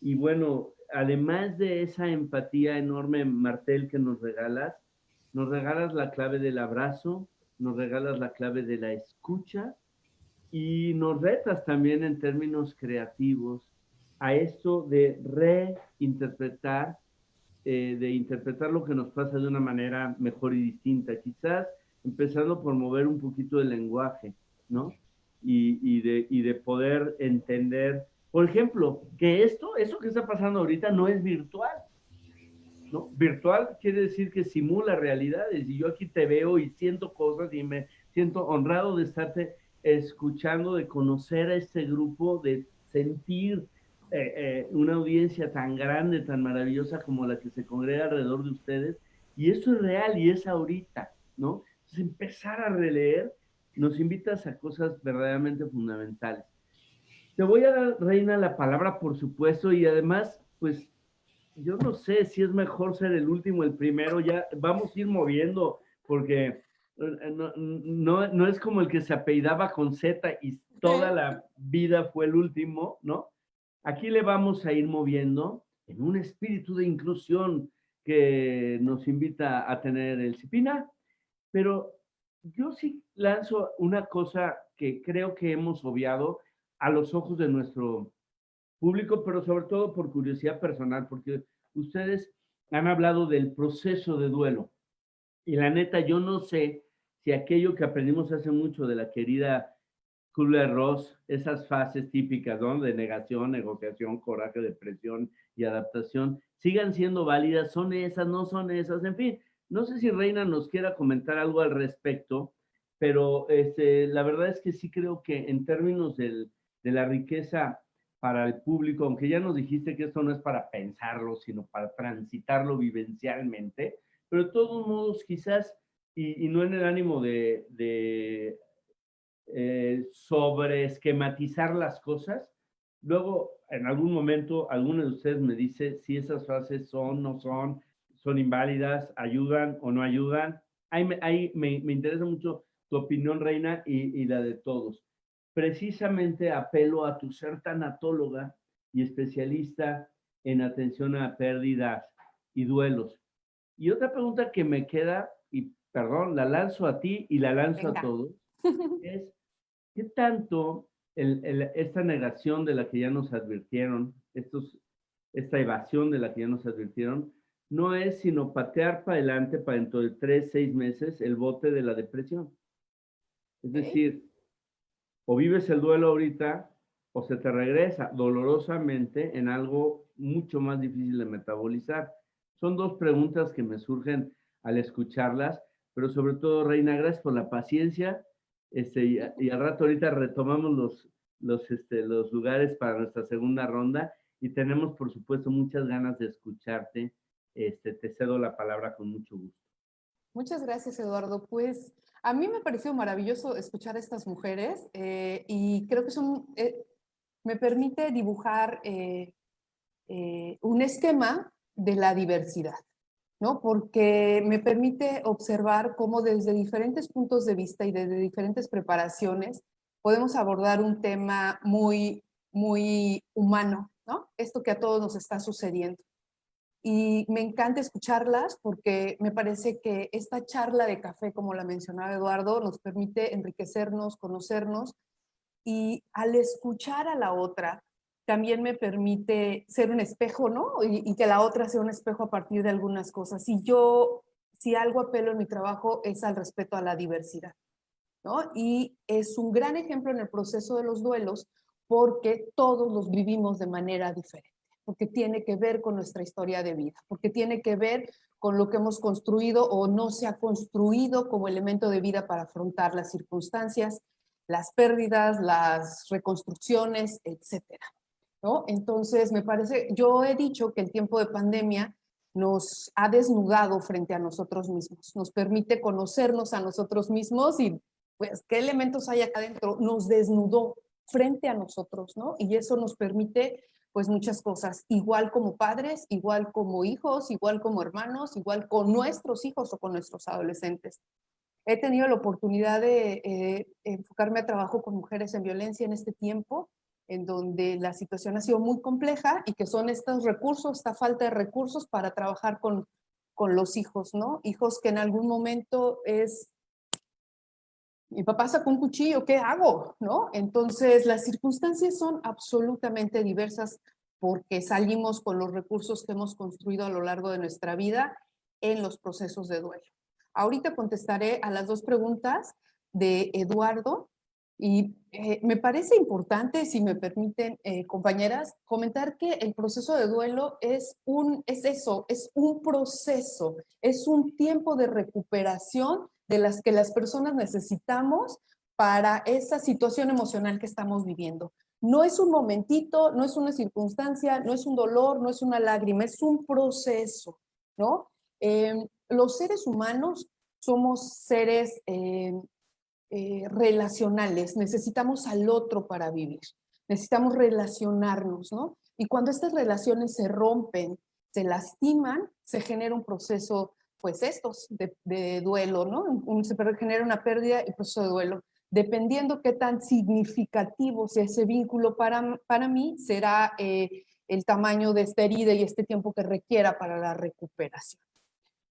Y bueno, además de esa empatía enorme, Martel, que nos regalas la clave del abrazo, nos regalas la clave de la escucha y nos retas también en términos creativos a esto de interpretar lo que nos pasa de una manera mejor y distinta. Quizás empezando por mover un poquito el lenguaje, ¿no? Y de poder entender, por ejemplo, que eso que está pasando ahorita no es virtual, ¿no? Virtual quiere decir que simula realidades y yo aquí te veo y siento cosas y me siento honrado de estarte escuchando, de conocer a este grupo, de sentir una audiencia tan grande, tan maravillosa como la que se congrega alrededor de ustedes, y eso es real y es ahorita, ¿no? Entonces, empezar a releer nos invitas a cosas verdaderamente fundamentales. Te voy a dar, Reina, la palabra, por supuesto, y además, pues, yo no sé si es mejor ser el último, el primero, ya vamos a ir moviendo, porque no es como el que se apellidaba con Z y toda la vida fue el último, ¿no? Aquí le vamos a ir moviendo en un espíritu de inclusión que nos invita a tener el Cipina, pero yo sí lanzo una cosa que creo que hemos obviado a los ojos de nuestro público, pero sobre todo por curiosidad personal, porque ustedes han hablado del proceso de duelo. Y la neta, yo no sé si aquello que aprendimos hace mucho de la querida Kübler-Ross, esas fases típicas, ¿no? De negación, negociación, coraje, depresión y adaptación, sigan siendo válidas, son esas, no son esas, en fin. No sé si Reina nos quiera comentar algo al respecto, pero la verdad es que sí creo que en términos de la riqueza para el público, aunque ya nos dijiste que esto no es para pensarlo, sino para transitarlo vivencialmente, pero de todos modos quizás, y no en el ánimo de sobre esquematizar las cosas. Luego, en algún momento, alguno de ustedes me dice si esas frases son, no son, son inválidas, ayudan o no ayudan. Ahí me interesa mucho tu opinión, Reina, y la de todos. Precisamente apelo a tu ser tanatóloga y especialista en atención a pérdidas y duelos. Y otra pregunta que me queda, y perdón, la lanzo a ti y la lanzo a todos, es ¿qué tanto esta negación de la que ya nos advirtieron, esta evasión de la que ya nos advirtieron, no es sino patear para adelante para dentro de 3, 6 meses el bote de la depresión? Es decir, o vives el duelo ahorita o se te regresa dolorosamente en algo mucho más difícil de metabolizar. Son dos preguntas que me surgen al escucharlas, pero sobre todo, Reina, gracias por la paciencia. Y al rato ahorita retomamos los lugares para nuestra segunda ronda y tenemos, por supuesto, muchas ganas de escucharte. Te cedo la palabra con mucho gusto. Muchas gracias, Eduardo. Pues a mí me pareció maravilloso escuchar a estas mujeres y creo que me permite dibujar un esquema de la diversidad, ¿no? Porque me permite observar cómo desde diferentes puntos de vista y desde diferentes preparaciones podemos abordar un tema muy, muy humano, ¿no? Esto que a todos nos está sucediendo. Y me encanta escucharlas porque me parece que esta charla de café, como la mencionaba Eduardo, nos permite enriquecernos, conocernos, y al escuchar a la otra también me permite ser un espejo, ¿no? Y que la otra sea un espejo a partir de algunas cosas. Si algo apelo en mi trabajo es al respeto a la diversidad, ¿no? Y es un gran ejemplo en el proceso de los duelos porque todos los vivimos de manera diferente, porque tiene que ver con nuestra historia de vida, porque tiene que ver con lo que hemos construido o no se ha construido como elemento de vida para afrontar las circunstancias, las pérdidas, las reconstrucciones, etcétera, ¿no? Entonces, me parece, yo he dicho que el tiempo de pandemia nos ha desnudado frente a nosotros mismos, nos permite conocernos a nosotros mismos y pues qué elementos hay acá adentro, nos desnudó frente a nosotros, ¿no? Y eso nos permite pues muchas cosas, igual como padres, igual como hijos, igual como hermanos, igual con nuestros hijos o con nuestros adolescentes. He tenido la oportunidad de enfocarme a trabajo con mujeres en violencia en este tiempo, en donde la situación ha sido muy compleja y que son estos recursos, esta falta de recursos para trabajar con los hijos, ¿no? Hijos que en algún momento es, mi papá sacó un cuchillo, ¿qué hago? ¿No? Entonces, las circunstancias son absolutamente diversas porque salimos con los recursos que hemos construido a lo largo de nuestra vida en los procesos de duelo. Ahorita contestaré a las dos preguntas de Eduardo y me parece importante, si me permiten, compañeras, comentar que el proceso de duelo es un proceso, es un tiempo de recuperación de las que las personas necesitamos para esa situación emocional que estamos viviendo. No es un momentito, no es una circunstancia, no es un dolor, no es una lágrima, es un proceso, ¿no? Los seres humanos somos seres relacionales, necesitamos al otro para vivir, necesitamos relacionarnos, ¿no? Y cuando estas relaciones se rompen, se lastiman, se genera un proceso, pues de duelo, ¿no? Se genera una pérdida y proceso de duelo. Dependiendo qué tan significativo sea ese vínculo para mí, será el tamaño de esta herida y este tiempo que requiera para la recuperación.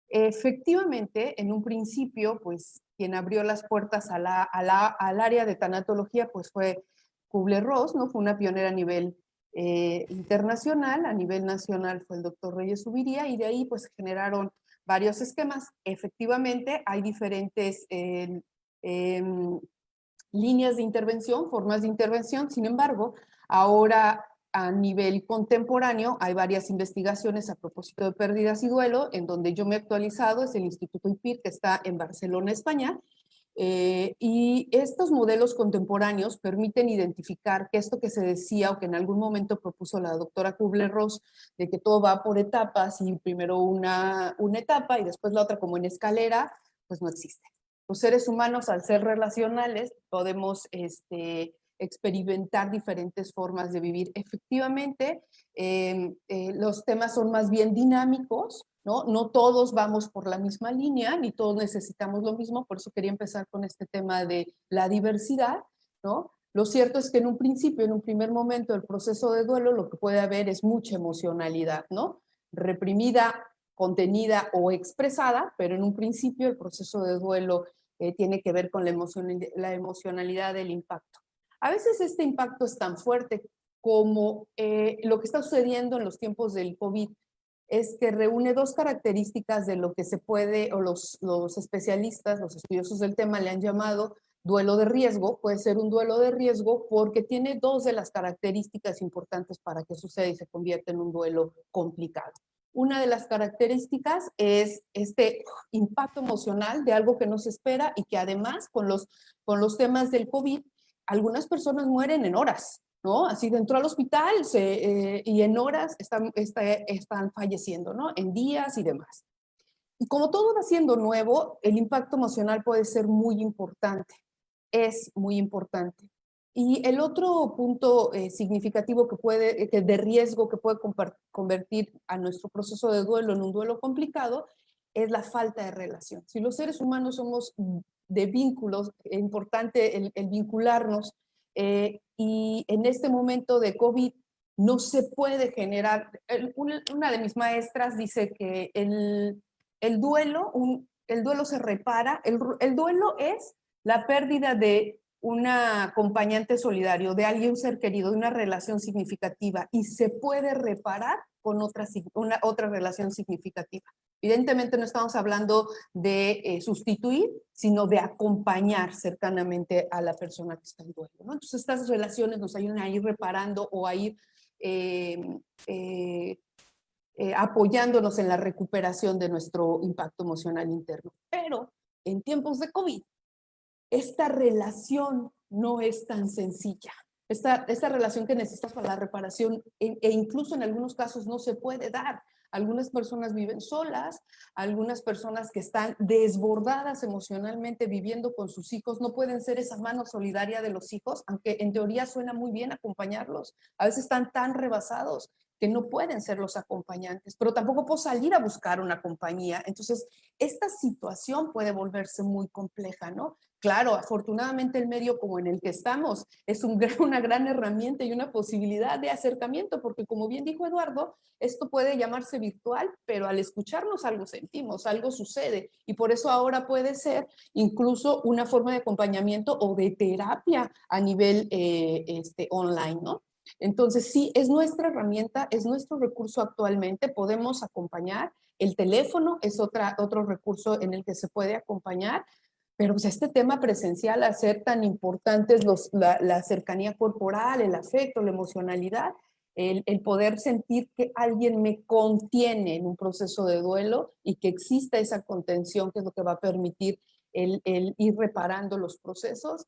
Efectivamente, en un principio, pues quien abrió las puertas al área de tanatología pues fue Kubler-Ross, ¿no? Fue una pionera a nivel internacional, a nivel nacional fue el doctor Reyes Zuviría, y de ahí pues se generaron varios esquemas. Efectivamente, hay diferentes líneas de intervención, formas de intervención. Sin embargo, ahora a nivel contemporáneo hay varias investigaciones a propósito de pérdidas y duelo, en donde yo me he actualizado, es el Instituto IPIR, que está en Barcelona, España, y estos modelos contemporáneos permiten identificar que esto que se decía o que en algún momento propuso la doctora Kubler-Ross, de que todo va por etapas y primero una etapa y después la otra como en escalera, pues no existe. Los seres humanos, al ser relacionales, podemos experimentar diferentes formas de vivir. Efectivamente, los temas son más bien dinámicos, ¿no? No todos vamos por la misma línea, ni todos necesitamos lo mismo, por eso quería empezar con este tema de la diversidad, ¿no? Lo cierto es que en un principio, en un primer momento del proceso de duelo, lo que puede haber es mucha emocionalidad, ¿no? Reprimida, contenida o expresada, pero en un principio el proceso de duelo tiene que ver con la emocionalidad del impacto. A veces este impacto es tan fuerte como lo que está sucediendo en los tiempos del COVID, es que reúne dos características de lo que se puede, o los especialistas, los estudiosos del tema le han llamado duelo de riesgo. Puede ser un duelo de riesgo porque tiene dos de las características importantes para que suceda y se convierta en un duelo complicado. Una de las características es este impacto emocional de algo que no se espera y que además con los temas del COVID, algunas personas mueren en horas, ¿no? Así entró al hospital y en horas están falleciendo, ¿no? En días y demás. Y como todo va siendo nuevo, el impacto emocional puede ser muy importante, es muy importante. Y el otro punto significativo de riesgo que puede convertir a nuestro proceso de duelo en un duelo complicado es la falta de relación. Si los seres humanos somos de vínculos, es importante el vincularnos, y en este momento de COVID no se puede generar. Una de mis maestras dice que el duelo se repara, el duelo es la pérdida de un acompañante solidario, de alguien, un ser querido, de una relación significativa, y se puede reparar con otra relación significativa. Evidentemente no estamos hablando de sustituir, sino de acompañar cercanamente a la persona que está en duelo, ¿no? Entonces estas relaciones nos ayudan a ir reparando o a ir apoyándonos en la recuperación de nuestro impacto emocional interno. Pero en tiempos de COVID, esta relación no es tan sencilla. Esta relación que necesitas para la reparación e incluso en algunos casos no se puede dar. Algunas personas viven solas, algunas personas que están desbordadas emocionalmente viviendo con sus hijos no pueden ser esa mano solidaria de los hijos, aunque en teoría suena muy bien acompañarlos. A veces están tan rebasados que no pueden ser los acompañantes, pero tampoco puedo salir a buscar una compañía. Entonces, esta situación puede volverse muy compleja, ¿no? Claro, afortunadamente el medio como en el que estamos es una gran herramienta y una posibilidad de acercamiento, porque como bien dijo Eduardo, esto puede llamarse virtual, pero al escucharnos algo sentimos, algo sucede, y por eso ahora puede ser incluso una forma de acompañamiento o de terapia a nivel online, ¿no? Entonces sí, es nuestra herramienta, es nuestro recurso actualmente, podemos acompañar. El teléfono es otro recurso en el que se puede acompañar. Pero pues este tema presencial, al ser tan importantes la cercanía corporal, el afecto, la emocionalidad, el poder sentir que alguien me contiene en un proceso de duelo y que exista esa contención, que es lo que va a permitir el ir reparando los procesos,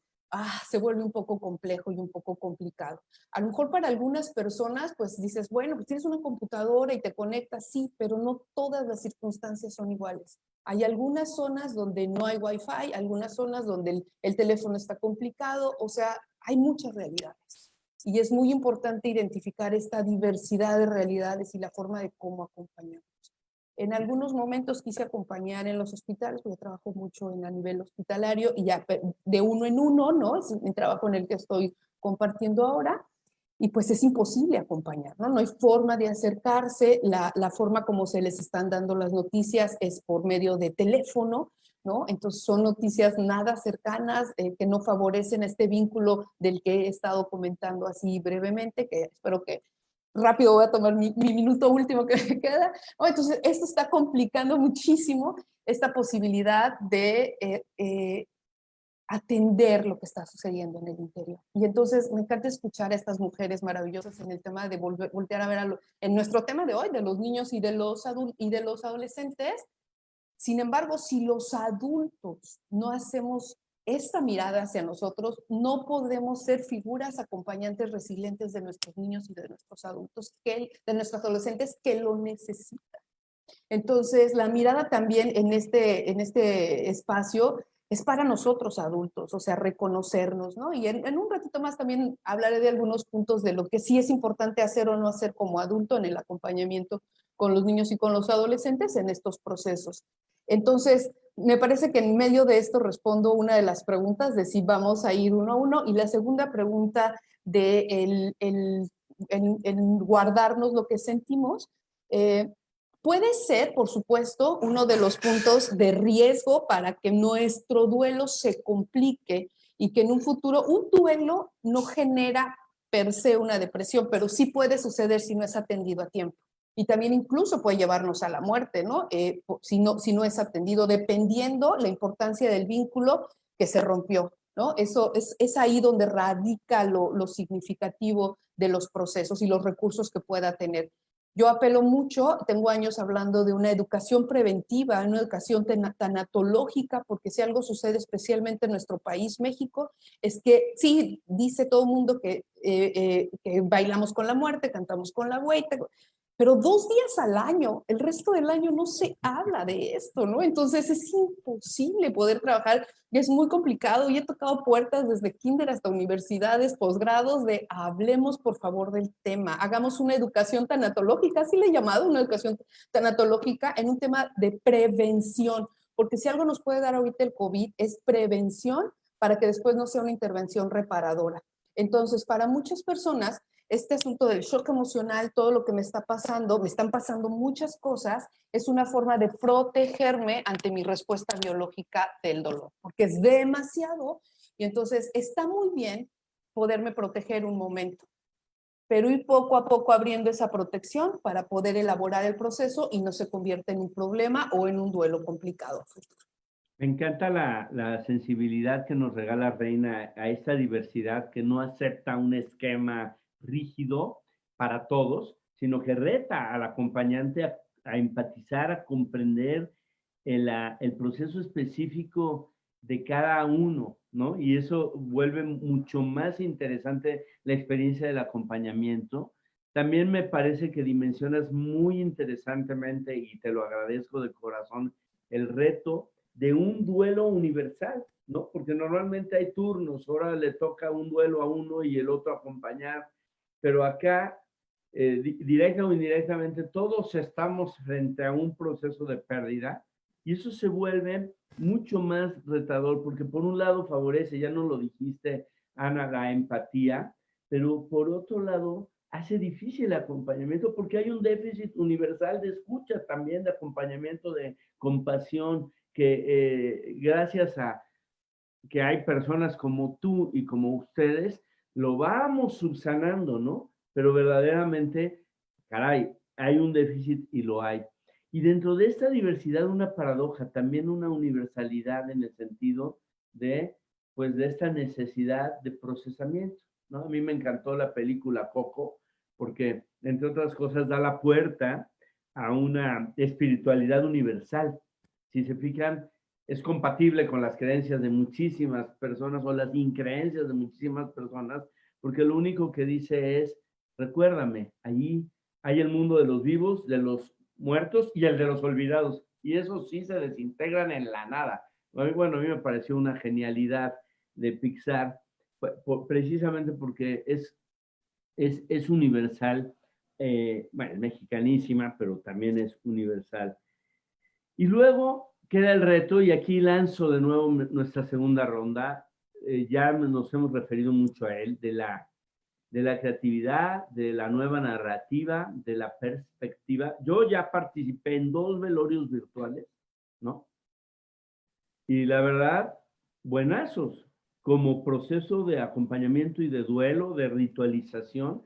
se vuelve un poco complejo y un poco complicado. A lo mejor para algunas personas, pues dices, bueno, pues tienes una computadora y te conectas, sí, pero no todas las circunstancias son iguales. Hay algunas zonas donde no hay Wi-Fi, algunas zonas donde el teléfono está complicado, o sea, hay muchas realidades. Y es muy importante identificar esta diversidad de realidades y la forma de cómo acompañarnos. En algunos momentos quise acompañar en los hospitales, porque trabajo mucho a nivel hospitalario y ya de uno en uno, ¿no? Es mi trabajo en el que estoy compartiendo ahora. Y pues es imposible acompañar, ¿no? No hay forma de acercarse, la forma como se les están dando las noticias es por medio de teléfono, ¿no? Entonces son noticias nada cercanas, que no favorecen este vínculo del que he estado comentando así brevemente, que espero que rápido voy a tomar mi minuto último que me queda. ¿No? Entonces esto está complicando muchísimo esta posibilidad de atender lo que está sucediendo en el interior. Y entonces me encanta escuchar a estas mujeres maravillosas en el tema de voltear a ver en nuestro tema de hoy, de los niños y de los adolescentes. Sin embargo, si los adultos no hacemos esta mirada hacia nosotros, no podemos ser figuras acompañantes resilientes de nuestros niños y de nuestros adultos, de nuestros adolescentes que lo necesitan. Entonces, la mirada también en este espacio es para nosotros adultos, o sea, reconocernos, ¿no? Y en un ratito más también hablaré de algunos puntos de lo que sí es importante hacer o no hacer como adulto en el acompañamiento con los niños y con los adolescentes en estos procesos. Entonces, me parece que en medio de esto respondo una de las preguntas de si vamos a ir uno a uno, y la segunda pregunta de el guardarnos lo que sentimos. Puede ser, por supuesto, uno de los puntos de riesgo para que nuestro duelo se complique y que en un futuro un duelo no genera per se una depresión, pero sí puede suceder si no es atendido a tiempo. Y también incluso puede llevarnos a la muerte, ¿no? Si no es atendido, dependiendo la importancia del vínculo que se rompió, ¿no? Eso es ahí donde radica lo significativo de los procesos y los recursos que pueda tener. Yo apelo mucho, tengo años hablando de una educación preventiva, una educación tanatológica, porque si algo sucede especialmente en nuestro país, México, es que sí, dice todo el mundo que bailamos con la muerte, cantamos con la güeyta, pero 2 días al año, el resto del año no se habla de esto, ¿no? Entonces es imposible poder trabajar, y es muy complicado, y he tocado puertas desde kinder hasta universidades, posgrados, de hablemos por favor del tema, hagamos una educación tanatológica, así le he llamado, una educación tanatológica en un tema de prevención, porque si algo nos puede dar ahorita el COVID es prevención para que después no sea una intervención reparadora. Entonces, para muchas personas, este asunto del shock emocional, todo lo que me está pasando, me están pasando muchas cosas, es una forma de protegerme ante mi respuesta biológica del dolor, porque es demasiado, y entonces está muy bien poderme proteger un momento, pero ir poco a poco abriendo esa protección para poder elaborar el proceso y no se convierta en un problema o en un duelo complicado. Me encanta la sensibilidad que nos regala Reina a esta diversidad que no acepta un esquema rígido para todos, sino que reta al acompañante a empatizar, a comprender el proceso específico de cada uno, ¿no? Y eso vuelve mucho más interesante la experiencia del acompañamiento. También me parece que dimensionas muy interesantemente, y te lo agradezco de corazón, el reto de un duelo universal, ¿no? Porque normalmente hay turnos, ahora le toca un duelo a uno y el otro acompañar, pero acá, directa o indirectamente, todos estamos frente a un proceso de pérdida, y eso se vuelve mucho más retador, porque por un lado favorece, ya no lo dijiste, Ana, la empatía, pero por otro lado hace difícil el acompañamiento porque hay un déficit universal de escucha también, de acompañamiento, de compasión, que gracias a que hay personas como tú y como ustedes, lo vamos subsanando, ¿no? Pero verdaderamente, caray, hay un déficit y lo hay. Y dentro de esta diversidad, una paradoja, también una universalidad en el sentido de, pues, de esta necesidad de procesamiento, ¿no? A mí me encantó la película Coco, porque, entre otras cosas, da la puerta a una espiritualidad universal. Si se fijan, es compatible con las creencias de muchísimas personas o las increencias de muchísimas personas, porque lo único que dice es, recuérdame, allí hay el mundo de los vivos, de los muertos y el de los olvidados, y esos sí se desintegran en la nada. Bueno, a mí me pareció una genialidad de Pixar, precisamente porque es universal, bueno, es mexicanísima, pero también es universal. Y luego queda el reto, y aquí lanzo de nuevo nuestra segunda ronda, ya nos hemos referido mucho a él, de la creatividad, de la nueva narrativa, de la perspectiva. Yo ya participé en 2 velorios virtuales, ¿no? Y la verdad, buenazos, como proceso de acompañamiento y de duelo, de ritualización,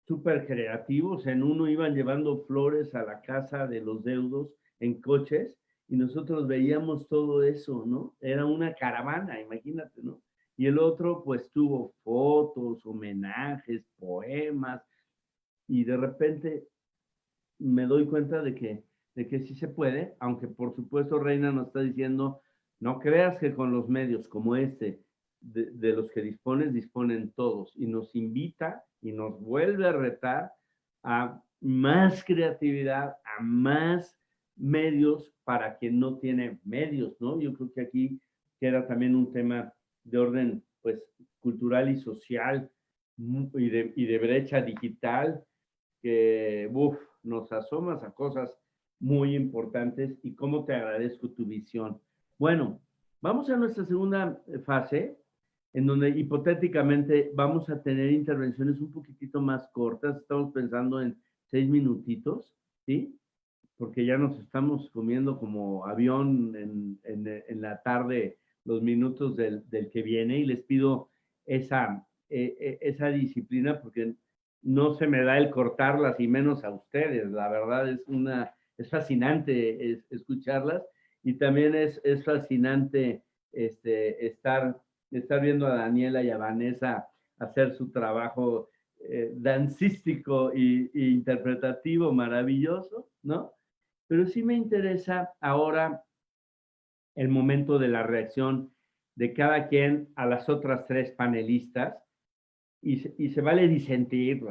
súper creativos. En uno iban llevando flores a la casa de los deudos en coches y nosotros veíamos todo eso, ¿no? Era una caravana, imagínate, ¿no? Y el otro, pues, tuvo fotos, homenajes, poemas, y de repente me doy cuenta de que sí se puede, aunque por supuesto Reina nos está diciendo, no creas que con los medios como este, de los que disponen todos, y nos invita y nos vuelve a retar a más creatividad, a más medios para quien no tiene medios, ¿no? Yo creo que aquí queda también un tema de orden, pues, cultural y social, y de brecha digital, que, nos asomas a cosas muy importantes, y cómo te agradezco tu visión. Bueno, vamos a nuestra segunda fase, en donde hipotéticamente vamos a tener intervenciones un poquitito más cortas. Estamos pensando en 6 minutitos, ¿sí? Porque ya nos estamos comiendo como avión en la tarde los minutos del que viene, y les pido esa disciplina, porque no se me da el cortarlas, y menos a ustedes. La verdad es fascinante escucharlas, y también es fascinante estar viendo a Daniela y a Vanessa hacer su trabajo dancístico e interpretativo maravilloso, ¿no? Pero sí me interesa ahora el momento de la reacción de cada quien a las otras 3 panelistas, y se vale disentir.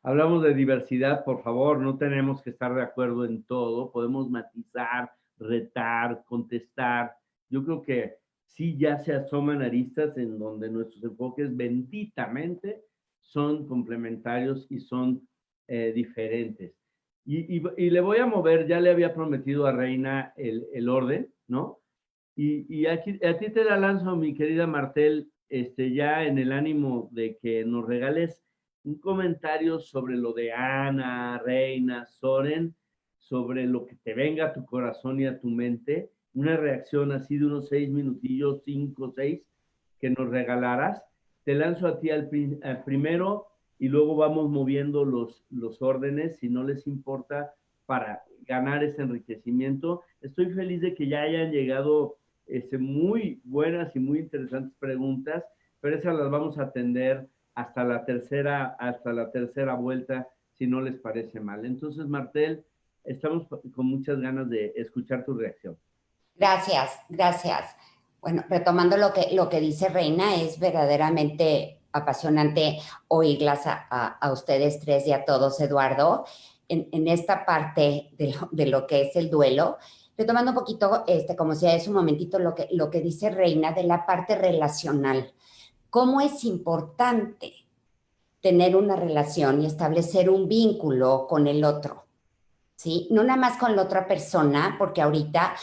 Hablamos de diversidad, por favor, no tenemos que estar de acuerdo en todo, podemos matizar, retar, contestar. Yo creo que sí ya se asoman aristas en donde nuestros enfoques benditamente son complementarios y son diferentes. Y le voy a mover, ya le había prometido a Reina el orden, ¿no? Y aquí, a ti te la lanzo, mi querida Martel, ya en el ánimo de que nos regales un comentario sobre lo de Ana, Reina, Soren, sobre lo que te venga a tu corazón y a tu mente, una reacción así de unos 6 minutillos, 5, 6, que nos regalaras. Te lanzo a ti al primero, y luego vamos moviendo los órdenes, si no les importa, para ganar ese enriquecimiento. Estoy feliz de que ya hayan llegado muy buenas y muy interesantes preguntas, pero esas las vamos a atender hasta la tercera vuelta, si no les parece mal. Entonces, Martel, estamos con muchas ganas de escuchar tu reacción. Gracias, gracias. Bueno, retomando lo que dice Reina, es verdaderamente apasionante oírlas a ustedes 3 y a todos, Eduardo, en esta parte de lo que es el duelo. Retomando un poquito, como si es un momentito lo que dice Reina de la parte relacional. ¿Cómo es importante tener una relación y establecer un vínculo con el otro? ¿Sí? No nada más con la otra persona, porque ahorita,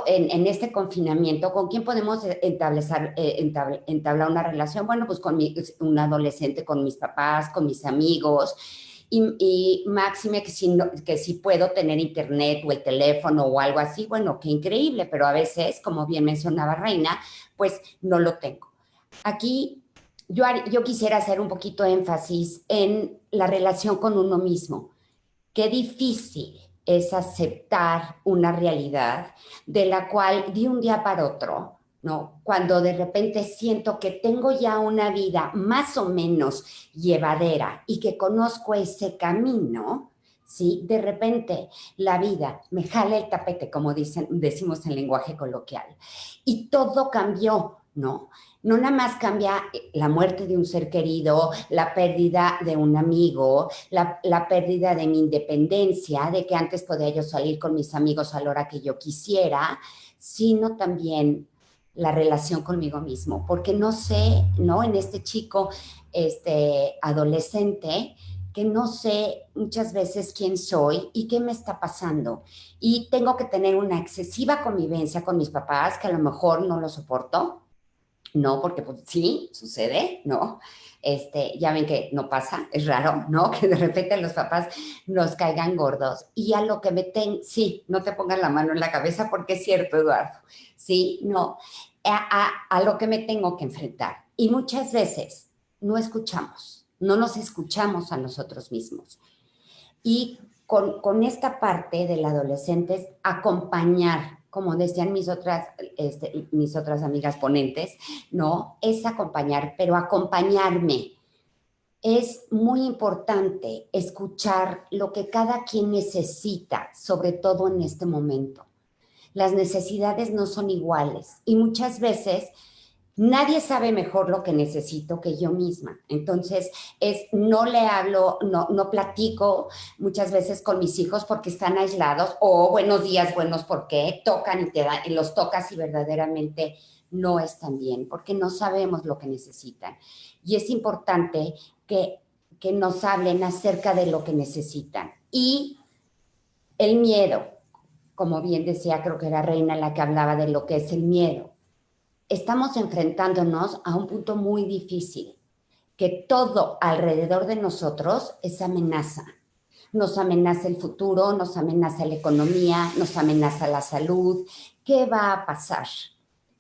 en este confinamiento, ¿con quién podemos entablar una relación? Bueno, pues con un adolescente, con mis papás, con mis amigos, y máxime que si puedo tener internet o el teléfono o algo así, bueno, qué increíble, pero a veces, como bien mencionaba Reina, pues no lo tengo. Aquí yo quisiera hacer un poquito énfasis en la relación con uno mismo. Qué difícil es aceptar una realidad de la cual de un día para otro, ¿no? Cuando de repente siento que tengo ya una vida más o menos llevadera y que conozco ese camino, ¿sí? De repente la vida me jala el tapete, como decimos en lenguaje coloquial, y todo cambió, ¿no? No nada más cambia la muerte de un ser querido, la pérdida de un amigo, la pérdida de mi independencia, de que antes podía yo salir con mis amigos a la hora que yo quisiera, sino también la relación conmigo mismo, porque no sé, ¿no? En este chico, adolescente, que no sé muchas veces quién soy y qué me está pasando. Y tengo que tener una excesiva convivencia con mis papás, que a lo mejor no lo soporto, no, porque pues sí, sucede, ¿no? Ya ven que no pasa, es raro, ¿no? Que de repente los papás nos caigan gordos. Y a lo que sí, no te pongas la mano en la cabeza porque es cierto, Eduardo, sí, no, a lo que me tengo que enfrentar. Y muchas veces no escuchamos, no nos escuchamos a nosotros mismos. Y con esta parte del adolescente es acompañar, como decían mis otras amigas ponentes, ¿no? Es acompañar, pero acompañarme. Es muy importante escuchar lo que cada quien necesita, sobre todo en este momento. Las necesidades no son iguales y muchas veces nadie sabe mejor lo que necesito que yo misma. Entonces, no le hablo, no platico muchas veces con mis hijos porque están aislados, o buenos días, buenos, porque tocan y los tocas y verdaderamente no están bien, porque no sabemos lo que necesitan. Y es importante que nos hablen acerca de lo que necesitan. Y el miedo, como bien decía, creo que era Reina la que hablaba de lo que es el miedo. Estamos enfrentándonos a un punto muy difícil, que todo alrededor de nosotros es amenaza. Nos amenaza el futuro, nos amenaza la economía, nos amenaza la salud. ¿Qué va a pasar?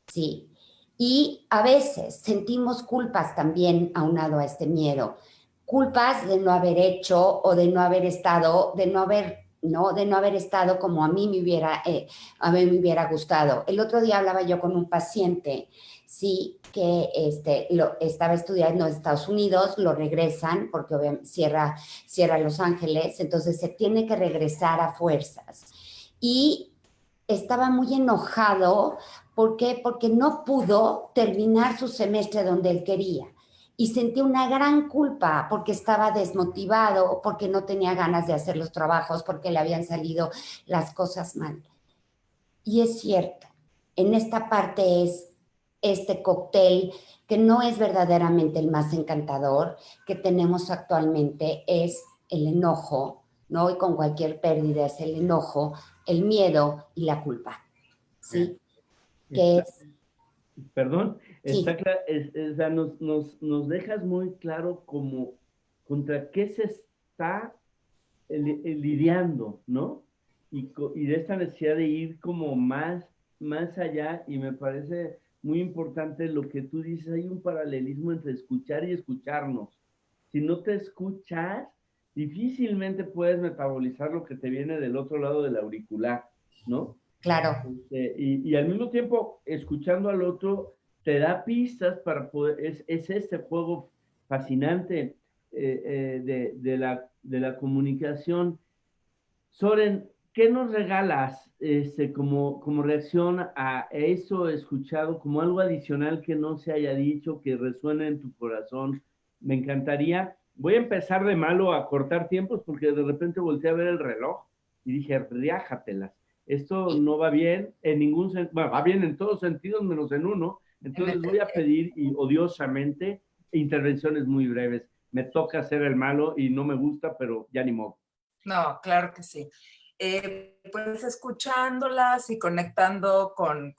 Sí. Y a veces sentimos culpas también aunado a este miedo. Culpas de no haber hecho o de no haber estado, de no haber estado como a mí me hubiera gustado. El otro día hablaba yo con un paciente, sí, que estaba estudiando en Estados Unidos, lo regresan porque obviamente cierra Los Ángeles, entonces se tiene que regresar a fuerzas. Y estaba muy enojado. ¿Por qué? Porque no pudo terminar su semestre donde él quería. Y sentí una gran culpa porque estaba desmotivado, porque no tenía ganas de hacer los trabajos, porque le habían salido las cosas mal. Y es cierto, en esta parte es este cóctel que no es verdaderamente el más encantador que tenemos actualmente, es el enojo, ¿no? Y con cualquier pérdida es el enojo, el miedo y la culpa, ¿sí? Que es, Perdón, sí, o sea, nos dejas muy claro como contra qué se está lidiando, ¿no? Y de esta necesidad de ir como más allá, y me parece muy importante lo que tú dices, hay un paralelismo entre escuchar y escucharnos. Si no te escuchas, difícilmente puedes metabolizar lo que te viene del otro lado del auricular, ¿no? claro. Y al mismo tiempo, escuchando al otro, te da pistas para poder, es este juego fascinante de la comunicación. Soren, ¿qué nos regalas como reacción a eso escuchado, como algo adicional que no se haya dicho, que resuene en tu corazón? Me encantaría. Voy a empezar de malo a cortar tiempos porque de repente volteé a ver el reloj y dije, riájatelas. Esto no va bien en ningún sentido, bueno, va bien en todos sentidos menos en uno. Entonces voy a pedir y odiosamente intervenciones muy breves. Me toca hacer el malo y no me gusta, pero ya ni modo. No, claro que sí. Pues escuchándolas y conectando con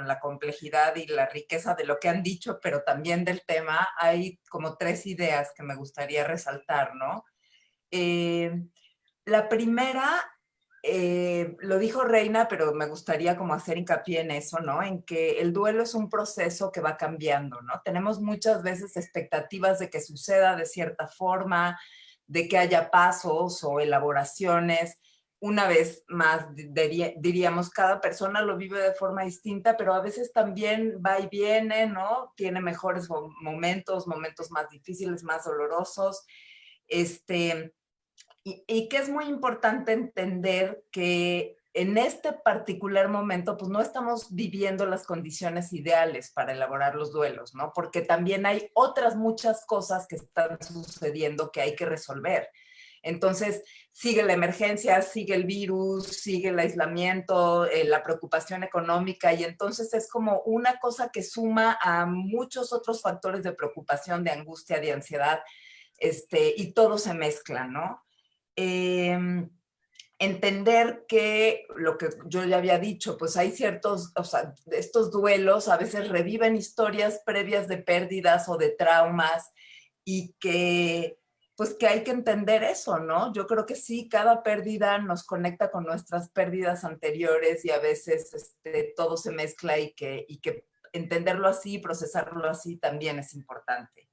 la complejidad y la riqueza de lo que han dicho, pero también del tema, hay como 3 ideas que me gustaría resaltar, ¿no? La primera, lo dijo Reina, pero me gustaría como hacer hincapié en eso, ¿no? En que el duelo es un proceso que va cambiando, ¿no? Tenemos muchas veces expectativas de que suceda de cierta forma, de que haya pasos o elaboraciones. Una vez más, diríamos, cada persona lo vive de forma distinta, pero a veces también va y viene, ¿no? Tiene mejores momentos más difíciles, más dolorosos. y que es muy importante entender que en este particular momento, pues no estamos viviendo las condiciones ideales para elaborar los duelos, ¿no? Porque también hay otras muchas cosas que están sucediendo que hay que resolver. Entonces, sigue la emergencia, sigue el virus, sigue el aislamiento, la preocupación económica, y entonces es como una cosa que suma a muchos otros factores de preocupación, de angustia, de ansiedad, y todo se mezcla, ¿no? Entender que lo que yo ya había dicho, pues hay ciertos, o sea, estos duelos a veces reviven historias previas de pérdidas o de traumas, y que pues que hay que entender eso, ¿no? Yo creo que sí, cada pérdida nos conecta con nuestras pérdidas anteriores, y a veces todo se mezcla, y que entenderlo así, procesarlo así también es importante.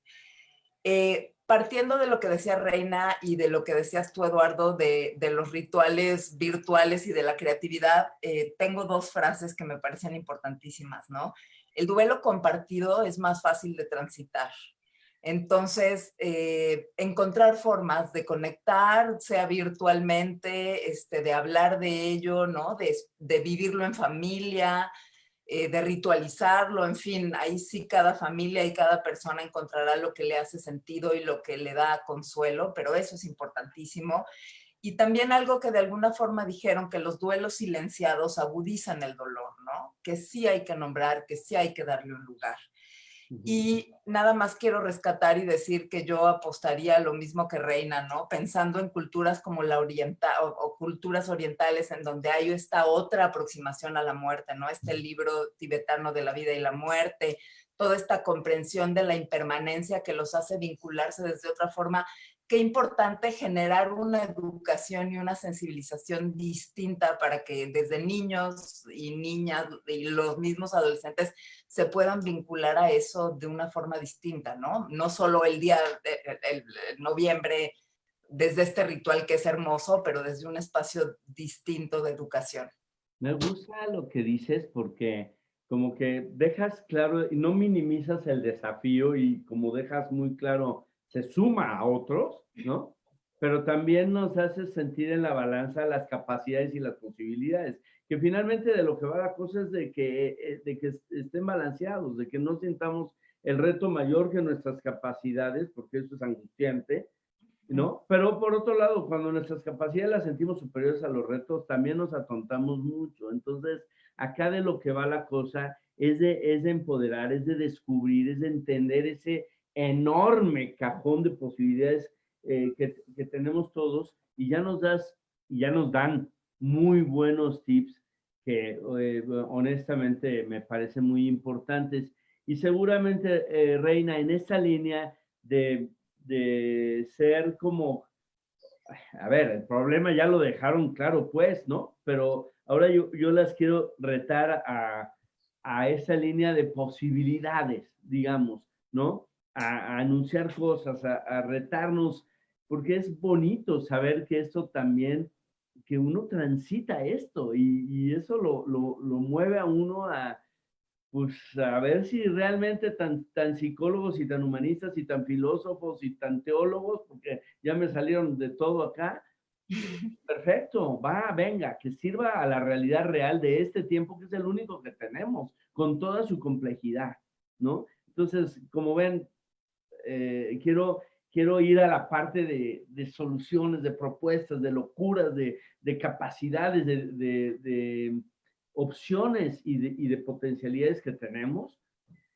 Partiendo de lo que decía Reina y de lo que decías tú, Eduardo, de los rituales virtuales y de la creatividad, tengo dos frases que me parecen importantísimas, ¿no? El duelo compartido es más fácil de transitar. Entonces, encontrar formas de conectar, sea virtualmente, de hablar de ello, ¿no? De vivirlo en familia, de ritualizarlo, en fin, ahí sí cada familia y cada persona encontrará lo que le hace sentido y lo que le da consuelo, pero eso es importantísimo. Y también algo que de alguna forma dijeron, que los duelos silenciados agudizan el dolor, ¿no? Que sí hay que nombrar, que sí hay que darle un lugar. Y nada más quiero rescatar y decir que yo apostaría a lo mismo que Reina, ¿no? Pensando en culturas como la oriental o culturas orientales, en donde hay esta otra aproximación a la muerte, ¿no? Este libro tibetano de la vida y la muerte, toda esta comprensión de la impermanencia que los hace vincularse desde otra forma. Qué importante generar una educación y una sensibilización distinta para que desde niños y niñas y los mismos adolescentes se puedan vincular a eso de una forma distinta, ¿no? No solo el día de noviembre, desde este ritual que es hermoso, pero desde un espacio distinto de educación. Me gusta lo que dices porque como que dejas claro y no minimizas el desafío, y como dejas muy claro, se suma a otros, ¿no? Pero también nos hace sentir en la balanza las capacidades y las posibilidades, que finalmente de lo que va la cosa es de que estén balanceados, de que no sintamos el reto mayor que nuestras capacidades, porque eso es angustiante, ¿no? Pero por otro lado, cuando nuestras capacidades las sentimos superiores a los retos, también nos atontamos mucho. Entonces, acá de lo que va la cosa es de empoderar, es de descubrir, es de entender ese enorme cajón de posibilidades que tenemos todos, y ya nos dan muy buenos tips que honestamente me parecen muy importantes. Y seguramente, Reina, en esta línea de ser como, a ver, el problema ya lo dejaron claro, pues, ¿no? Pero ahora yo las quiero retar a esa línea de posibilidades, digamos, ¿no? A anunciar cosas, a retarnos, porque es bonito saber que esto también, que uno transita esto, y eso lo mueve a uno pues a ver si realmente tan psicólogos y tan humanistas y tan filósofos y tan teólogos, porque ya me salieron de todo acá. Perfecto, venga, que sirva a la realidad real de este tiempo, que es el único que tenemos, con toda su complejidad, ¿no? Entonces, como ven, quiero ir a la parte de soluciones, de propuestas, de locuras, de capacidades, de opciones y de potencialidades que tenemos.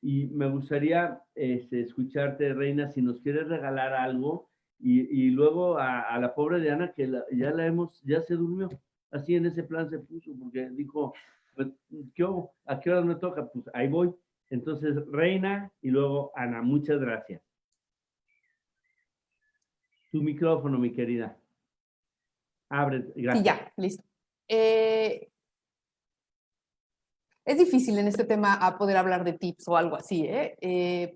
Y me gustaría escucharte, Reina, si nos quieres regalar algo, y luego a la pobre Diana, que ya se durmió, así en ese plan se puso, porque dijo, pues, ¿a qué hora me toca? Pues ahí voy. Entonces, Reina, y luego Ana, muchas gracias. Tu micrófono, mi querida. Abre, gracias. Sí, ya, listo. Es difícil en este tema a poder hablar de tips o algo así,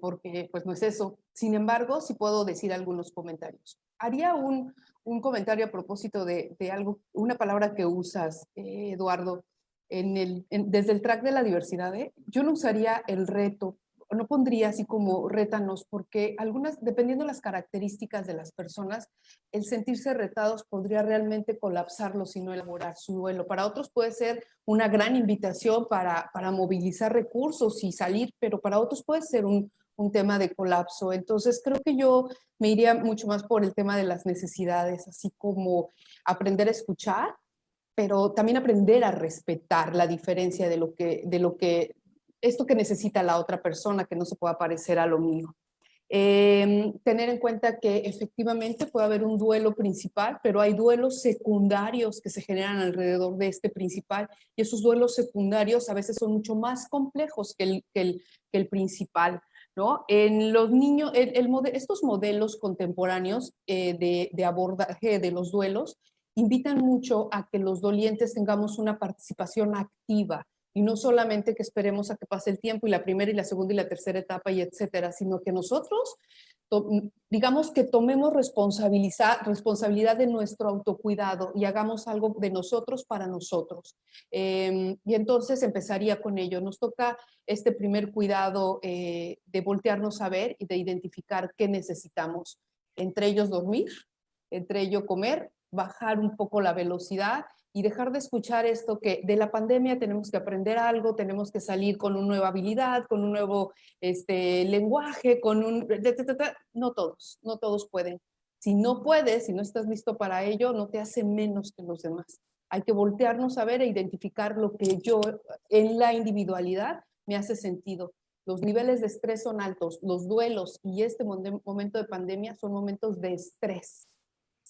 porque pues no es eso. Sin embargo, sí puedo decir algunos comentarios. Haría un comentario a propósito de algo, una palabra que usas, Eduardo, desde el track de la diversidad. Yo no usaría el reto, no pondría así como rétanos, porque algunas, dependiendo de las características de las personas, el sentirse retados podría realmente colapsarlos y no elaborar su duelo. Para otros puede ser una gran invitación para movilizar recursos y salir, pero para otros puede ser un tema de colapso. Entonces creo que yo me iría mucho más por el tema de las necesidades, así como aprender a escuchar, pero también aprender a respetar la diferencia de lo que esto que necesita la otra persona, que no se pueda parecer a lo mío. Tener en cuenta que efectivamente puede haber un duelo principal, pero hay duelos secundarios que se generan alrededor de este principal, y esos duelos secundarios a veces son mucho más complejos que el principal, ¿no? En los niños, estos modelos contemporáneos de abordaje de los duelos invitan mucho a que los dolientes tengamos una participación activa, y no solamente que esperemos a que pase el tiempo y la primera y la segunda y la tercera etapa y etcétera, sino que nosotros, digamos que tomemos responsabilidad de nuestro autocuidado y hagamos algo de nosotros para nosotros. Y entonces empezaría con ello. Nos toca este primer cuidado de voltearnos a ver y de identificar qué necesitamos. Entre ellos dormir, entre ello comer, bajar un poco la velocidad y dejar de escuchar esto que de la pandemia tenemos que aprender algo, tenemos que salir con una nueva habilidad, con un nuevo lenguaje, con un... No todos pueden. Si no puedes, si no estás listo para ello, no te hace menos que los demás. Hay que voltearnos a ver e identificar lo que yo en la individualidad me hace sentido. Los niveles de estrés son altos, los duelos y este momento de pandemia son momentos de estrés.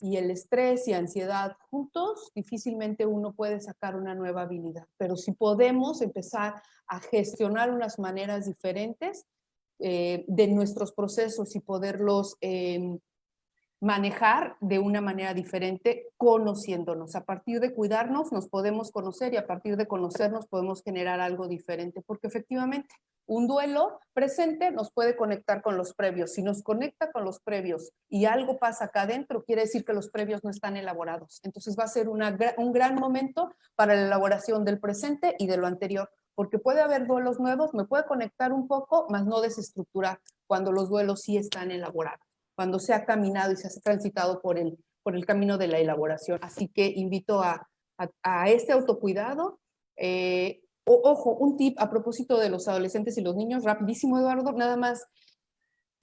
Y el estrés y ansiedad juntos, difícilmente uno puede sacar una nueva habilidad. Pero si podemos empezar a gestionar unas maneras diferentes de nuestros procesos y poderlos manejar de una manera diferente, conociéndonos. A partir de cuidarnos nos podemos conocer y a partir de conocernos podemos generar algo diferente, porque efectivamente un duelo presente nos puede conectar con los previos. Si nos conecta con los previos y algo pasa acá adentro, quiere decir que los previos no están elaborados. Entonces va a ser un gran momento para la elaboración del presente y de lo anterior, porque puede haber duelos nuevos, me puede conectar un poco, más no desestructurar cuando los duelos sí están elaborados, cuando se ha caminado y se ha transitado por el camino de la elaboración. Así que invito a este autocuidado. Ojo, un tip a propósito de los adolescentes y los niños, rapidísimo, Eduardo, nada más.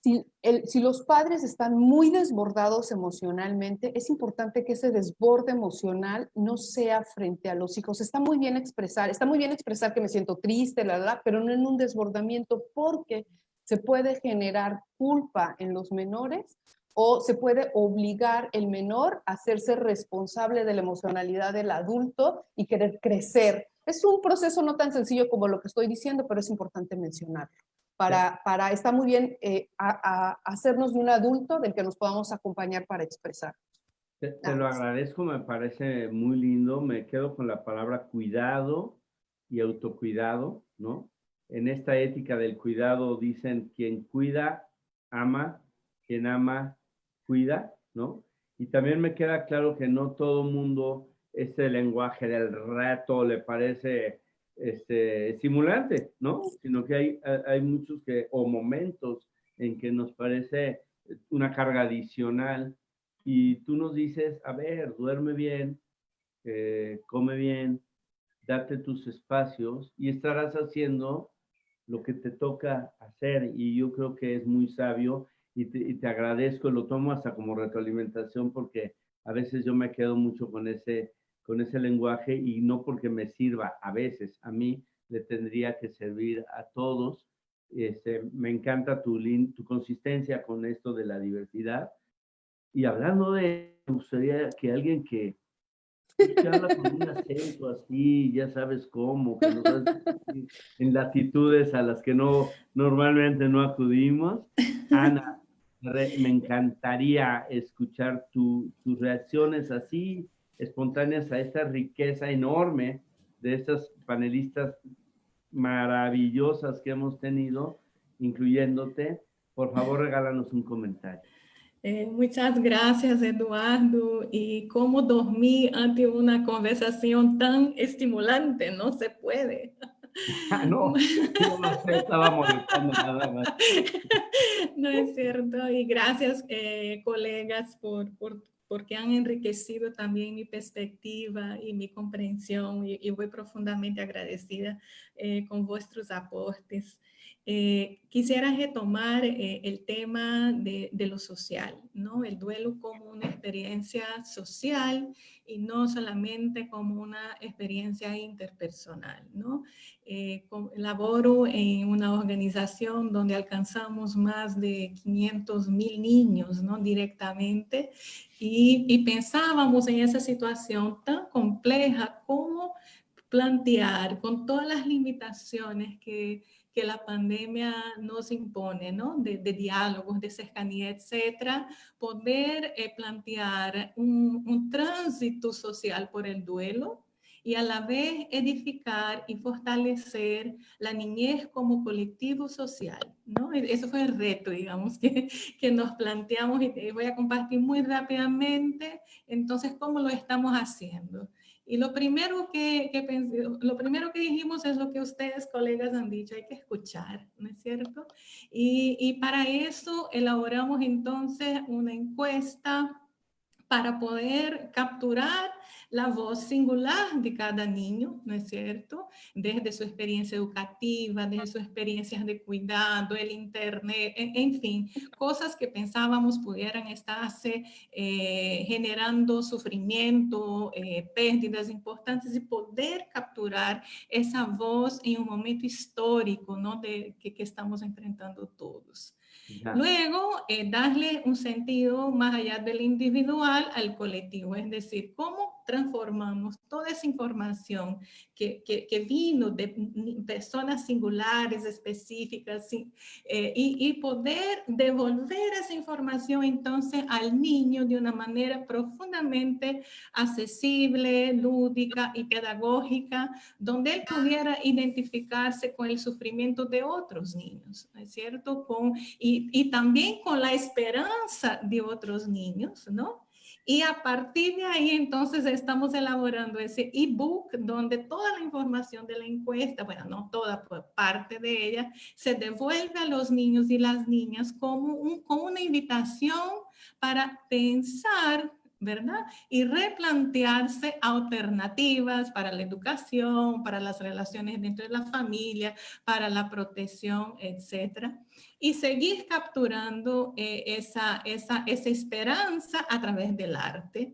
Si los padres están muy desbordados emocionalmente, es importante que ese desborde emocional no sea frente a los hijos. Está muy bien expresar que me siento triste, pero no en un desbordamiento, porque se puede generar culpa en los menores o se puede obligar el menor a hacerse responsable de la emocionalidad del adulto y querer crecer. Es un proceso no tan sencillo como lo que estoy diciendo, pero es importante mencionarlo. Está muy bien hacernos de un adulto del que nos podamos acompañar para expresar. Te lo agradezco, me parece muy lindo. Me quedo con la palabra cuidado y autocuidado, ¿no? En esta ética del cuidado dicen quien cuida, ama, quien ama, cuida, ¿no? Y también me queda claro que no todo mundo este lenguaje del reto le parece estimulante, ¿no? Sino que hay muchos o momentos en que nos parece una carga adicional y tú nos dices, a ver, duerme bien, come bien, date tus espacios y estarás haciendo lo que te toca hacer, y yo creo que es muy sabio y te agradezco, lo tomo hasta como retroalimentación porque a veces yo me quedo mucho con ese lenguaje y no porque me sirva, a veces a mí le tendría que servir a todos. Me encanta tu consistencia con esto de la diversidad. Y hablando de, me gustaría que alguien que habla con un acento así, ya sabes cómo, que nos hace en latitudes a las que normalmente no acudimos. Ana, me encantaría escuchar tus reacciones así espontáneas a esta riqueza enorme de estas panelistas maravillosas que hemos tenido, incluyéndote. Por favor, regálanos un comentario. Muchas gracias, Eduardo. Y cómo dormir ante una conversación tan estimulante, no se puede. No, yo no sé, estaba molestando nada más. No es cierto. Y gracias, colegas, porque han enriquecido también mi perspectiva y mi comprensión. Y voy profundamente agradecida con vuestros aportes. Quisiera retomar el tema de lo social, ¿no? El duelo como una experiencia social y no solamente como una experiencia interpersonal, ¿no? Laboro en una organización donde alcanzamos más de 500,000 niños, ¿no? Directamente, y pensábamos en esa situación tan compleja como plantear con todas las limitaciones que la pandemia nos impone, ¿no? De diálogos, de cercanía, etcétera, poder plantear un tránsito social por el duelo y a la vez edificar y fortalecer la niñez como colectivo social, ¿no? Eso fue el reto, digamos, que nos planteamos y voy a compartir muy rápidamente, entonces, ¿cómo lo estamos haciendo? Y lo primero lo primero que dijimos es lo que ustedes, colegas, han dicho, hay que escuchar, ¿no es cierto? Y para eso elaboramos entonces una encuesta para poder capturar la voz singular de cada niño, ¿no es cierto? Desde su experiencia educativa, desde sus experiencias de cuidado, el internet, en fin, cosas que pensábamos pudieran estarse generando sufrimiento, pérdidas importantes y poder capturar esa voz en un momento histórico, ¿no? Que estamos enfrentando todos. Ya. Luego, darle un sentido más allá del individual al colectivo, es decir, cómo transformamos toda esa información que vino de personas singulares, específicas, y poder devolver esa información entonces al niño de una manera profundamente accesible, lúdica y pedagógica, donde él pudiera identificarse con el sufrimiento de otros niños, ¿no es cierto? Y también con la esperanza de otros niños, ¿no? Y a partir de ahí, entonces, estamos elaborando ese ebook donde toda la información de la encuesta, bueno, no toda, pues parte de ella, se devuelve a los niños y las niñas como una invitación para pensar, ¿verdad? Y replantearse alternativas para la educación, para las relaciones dentro de la familia, para la protección, etcétera. Y seguir capturando esa esperanza a través del arte.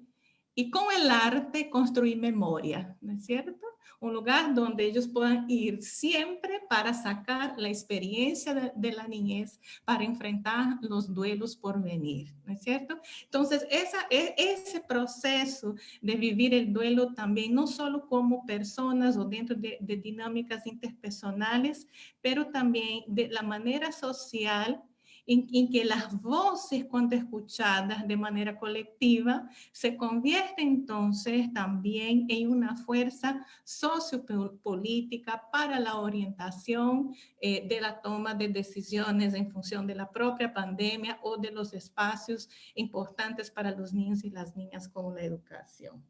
Y con el arte construir memoria, ¿no es cierto? Un lugar donde ellos puedan ir siempre para sacar la experiencia de la niñez, para enfrentar los duelos por venir, ¿no es cierto? Entonces, ese proceso de vivir el duelo también, no solo como personas o dentro de dinámicas interpersonales, pero también de la manera social en que las voces, cuando escuchadas de manera colectiva, se convierten entonces también en una fuerza sociopolítica para la orientación de la toma de decisiones en función de la propia pandemia o de los espacios importantes para los niños y las niñas como la educación.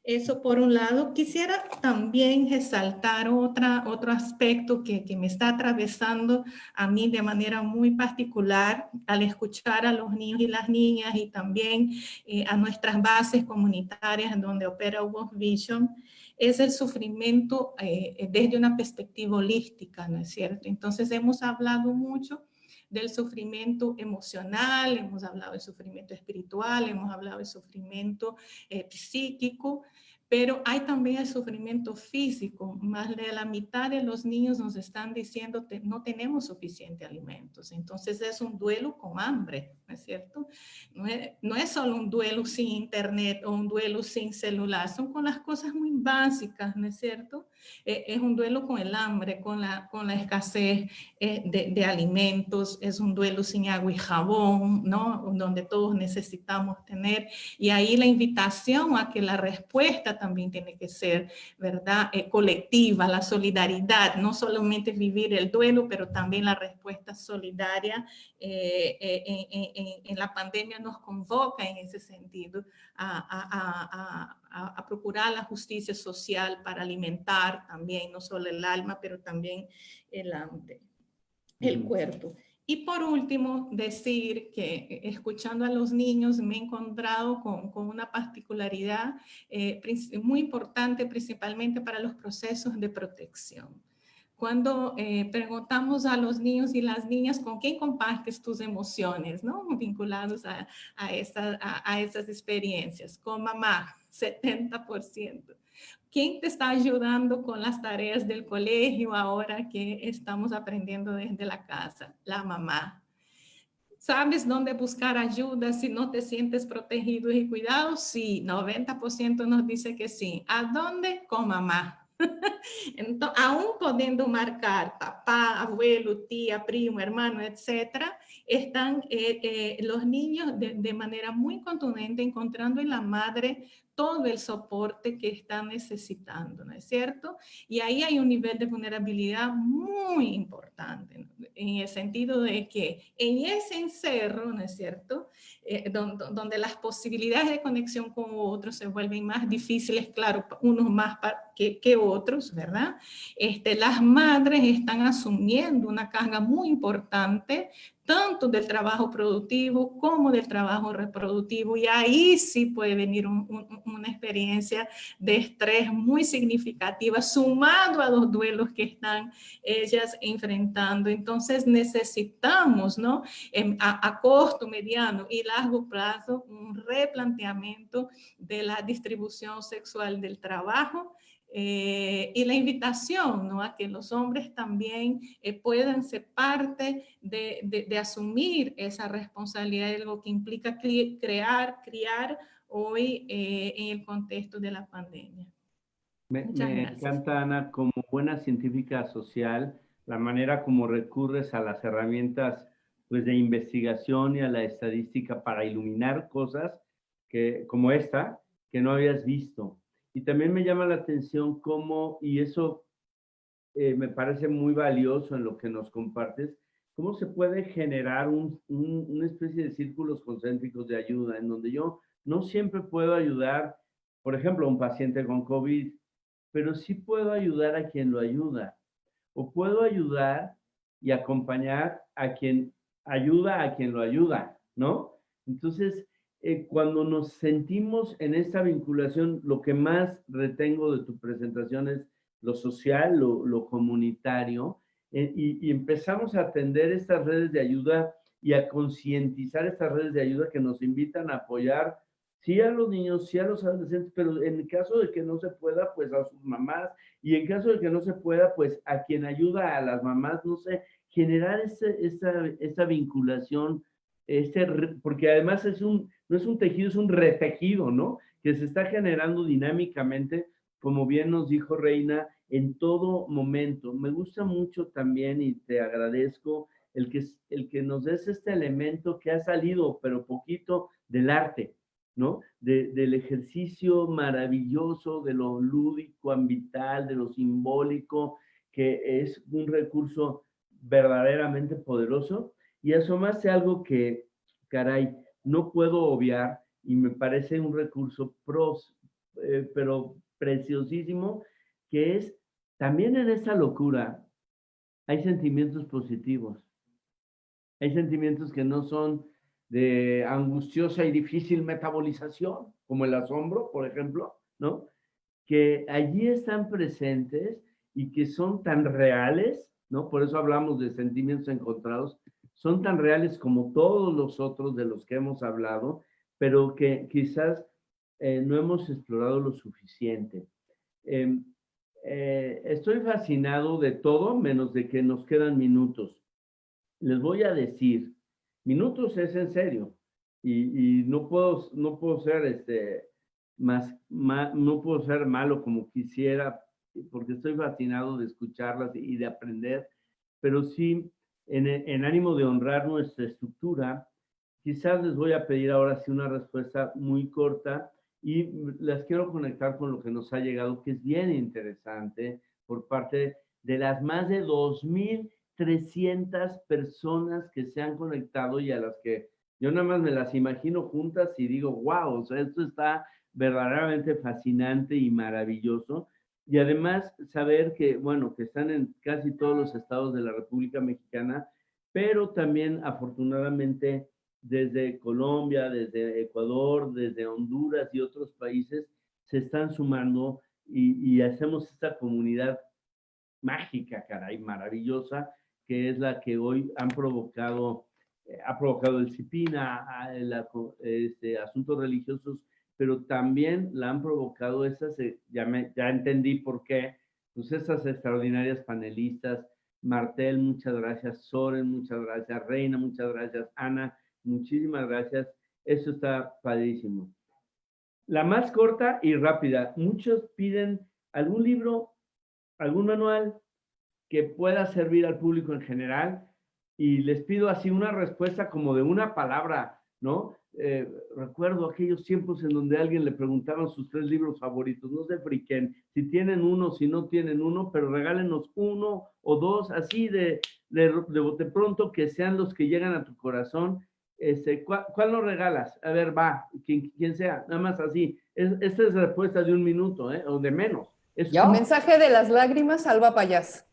Eso por un lado. Quisiera también resaltar otro aspecto que me está atravesando a mí de manera muy particular al escuchar a los niños y las niñas y también a nuestras bases comunitarias donde opera World Vision, es el sufrimiento desde una perspectiva holística, ¿no es cierto? Entonces hemos hablado mucho del sufrimiento emocional, hemos hablado del sufrimiento espiritual, hemos hablado del sufrimiento psíquico, pero hay también el sufrimiento físico. Más de la mitad de los niños nos están diciendo que no tenemos suficientes alimentos. Entonces es un duelo con hambre, ¿no es cierto? No es solo un duelo sin internet o un duelo sin celular, son con las cosas muy básicas, ¿no es cierto? Es un duelo con el hambre, con la escasez de alimentos, es un duelo sin agua y jabón, ¿no? Donde todos necesitamos tener. Y ahí la invitación a que la respuesta también tiene que ser, ¿verdad? Colectiva, la solidaridad, no solamente vivir el duelo, pero también la respuesta solidaria en la pandemia nos convoca en ese sentido a procurar la justicia social para alimentar también, no solo el alma, pero también el cuerpo. Y por último, decir que escuchando a los niños me he encontrado con una particularidad muy importante, principalmente para los procesos de protección. Cuando preguntamos a los niños y las niñas con quién compartes tus emociones, ¿no? Vinculados a esas experiencias. Con mamá, 70%. ¿Quién te está ayudando con las tareas del colegio ahora que estamos aprendiendo desde la casa? La mamá. ¿Sabes dónde buscar ayuda si no te sientes protegido y cuidado? Sí, 90% nos dice que sí. ¿A dónde? Con mamá. Entonces, aún pudiendo marcar papá, abuelo, tía, primo, hermano, etcétera, están los niños de manera muy contundente encontrando en la madre todo el soporte que están necesitando, ¿no es cierto? Y ahí hay un nivel de vulnerabilidad muy importante, ¿no? En el sentido de que en ese encerro, ¿no es cierto?, donde las posibilidades de conexión con otros se vuelven más difíciles, claro, unos más que otros, ¿verdad? Las madres están asumiendo una carga muy importante, tanto del trabajo productivo como del trabajo reproductivo, y ahí sí puede venir una experiencia de estrés muy significativa, sumado a los duelos que están ellas enfrentando. Entonces necesitamos, ¿no?, a corto, mediano y largo plazo, un replanteamiento de la distribución sexual del trabajo, y la invitación, ¿no?, a que los hombres también puedan ser parte de asumir esa responsabilidad de lo que implica criar hoy en el contexto de la pandemia. Me encanta, Ana, como buena científica social, la manera como recurres a las herramientas, pues, de investigación y a la estadística para iluminar cosas como esta que no habías visto. Y también me llama la atención cómo, y eso me parece muy valioso en lo que nos compartes, cómo se puede generar una especie de círculos concéntricos de ayuda, en donde yo no siempre puedo ayudar, por ejemplo, a un paciente con COVID, pero sí puedo ayudar a quien lo ayuda, o puedo ayudar y acompañar a quien ayuda a quien lo ayuda, ¿no? Entonces, cuando nos sentimos en esta vinculación, lo que más retengo de tu presentación es lo social, lo comunitario, y empezamos a atender estas redes de ayuda y a concientizar estas redes de ayuda que nos invitan a apoyar, sí a los niños, sí a los adolescentes, pero en el caso de que no se pueda, pues a sus mamás, y en caso de que no se pueda, pues a quien ayuda a las mamás, no sé, generar esta vinculación, porque además no es un tejido, es un retejido, ¿no? Que se está generando dinámicamente, como bien nos dijo Reina, en todo momento. Me gusta mucho también, y te agradezco, el que nos des este elemento que ha salido, pero poquito, del arte, ¿no? Del ejercicio maravilloso, de lo lúdico, vital, de lo simbólico, que es un recurso verdaderamente poderoso. Y asomaste algo que, caray, no puedo obviar, y me parece un recurso pero preciosísimo, que es, también en esta locura hay sentimientos positivos. Hay sentimientos que no son de angustiosa y difícil metabolización, como el asombro, por ejemplo, ¿no? Que allí están presentes y que son tan reales, ¿no? Por eso hablamos de sentimientos encontrados, son tan reales como todos los otros de los que hemos hablado, pero que quizás no hemos explorado lo suficiente. Estoy fascinado de todo, menos de que nos quedan minutos. Les voy a decir, minutos es en serio, y no puedo ser no puedo ser malo como quisiera, porque estoy fascinado de escucharlas y de aprender, pero sí, en ánimo de honrar nuestra estructura, quizás les voy a pedir ahora sí una respuesta muy corta y las quiero conectar con lo que nos ha llegado, que es bien interesante, por parte de las más de 2,300 personas que se han conectado y a las que yo nada más me las imagino juntas y digo, wow, o sea, esto está verdaderamente fascinante y maravilloso. Y además saber que, bueno, que están en casi todos los estados de la República Mexicana, pero también afortunadamente desde Colombia, desde Ecuador, desde Honduras y otros países se están sumando y hacemos esta comunidad mágica, caray, maravillosa, que es la que hoy ha provocado el CIPINA, asuntos religiosos, pero también la han provocado esas, ya entendí por qué, pues esas extraordinarias panelistas. Martel, muchas gracias. Soren, muchas gracias. Reina, muchas gracias. Ana, muchísimas gracias. Eso está padrísimo. La más corta y rápida. Muchos piden algún libro, algún manual que pueda servir al público en general y les pido así una respuesta como de una palabra, ¿no? Recuerdo aquellos tiempos en donde a alguien le preguntaban sus 3 libros favoritos, no se friquen, si tienen uno, si no tienen uno, pero regálenos 1 o 2, así de pronto, que sean los que llegan a tu corazón. ¿Cuál nos regalas? A ver, va, quien sea, nada más así. Esta es la respuesta de 1 minuto, o de menos. El mensaje de las lágrimas, Alba Payás.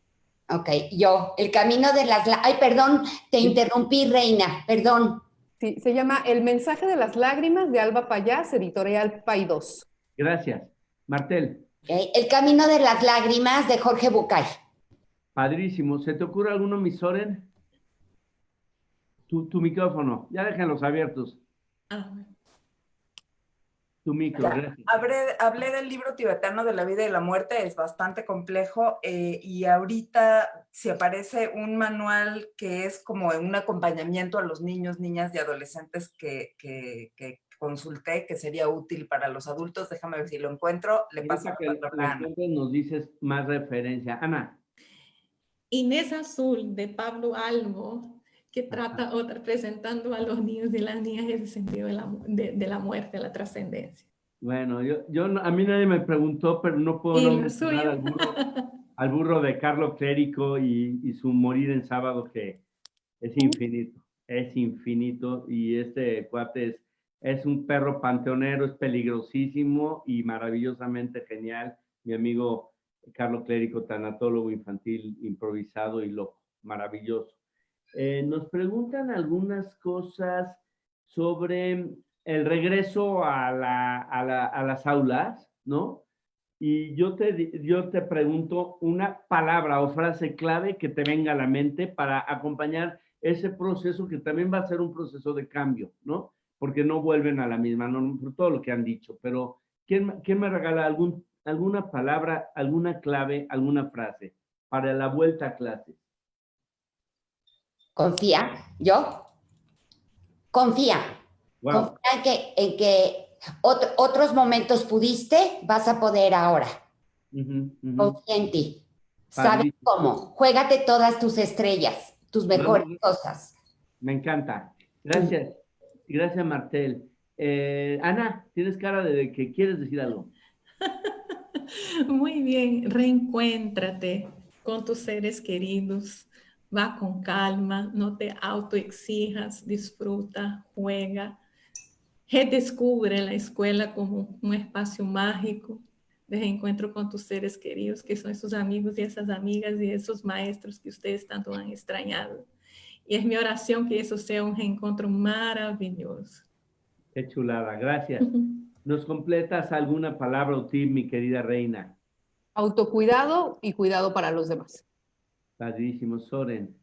Ok, yo, El camino de las... Ay, perdón, te interrumpí, Reina, perdón. Sí, se llama El mensaje de las lágrimas de Alba Payás, editorial Paidós. Gracias. Martel. Okay. El camino de las lágrimas de Jorge Bucay. Padrísimo. ¿Se te ocurre alguno, mi Soren? Tu micrófono. Ya déjenlos abiertos. Tu micro, gracias. Hablé del libro tibetano de la vida y la muerte, es bastante complejo y ahorita si aparece un manual que es como un acompañamiento a los niños, niñas y adolescentes que consulté, que sería útil para los adultos, déjame ver si lo encuentro, le paso que nos dices más referencia. Ana. Inés Azul, de Pablo Albo, que trata presentando a los niños y las niñas ese sentido de la muerte, la trascendencia. Bueno, a mí nadie me preguntó, pero no puedo no mencionar al burro de Carlo Clérico y su morir en sábado, que es infinito, y este cuate es un perro panteonero, es peligrosísimo y maravillosamente genial. Mi amigo Carlo Clérico, tanatólogo infantil improvisado y loco, maravilloso. Nos preguntan algunas cosas sobre el regreso a las aulas, ¿no? Y yo te pregunto una palabra o frase clave que te venga a la mente para acompañar ese proceso, que también va a ser un proceso de cambio, ¿no? Porque no vuelven a la misma, no, por todo lo que han dicho, pero ¿quién me regala alguna palabra, alguna clave, alguna frase para la vuelta a clases? Confía, ¿yo? Confía. Wow. Confía en que otros momentos pudiste, vas a poder ahora. Confía en ti. ¿Sabes cómo? Juégate todas tus estrellas, tus mejores cosas. Me encanta. Gracias. Gracias, Martel. Ana, tienes cara de que quieres decir algo. Muy bien. Reencuéntrate con tus seres queridos. Va con calma, no te autoexijas, disfruta, juega. Redescubre la escuela como un espacio mágico de reencuentro con tus seres queridos, que son esos amigos y esas amigas y esos maestros que ustedes tanto han extrañado. Y es mi oración que eso sea un reencuentro maravilloso. Qué chulada, gracias. ¿Nos completas alguna palabra o tip, mi querida Reina? Autocuidado y cuidado para los demás. Padrísimo. Soren.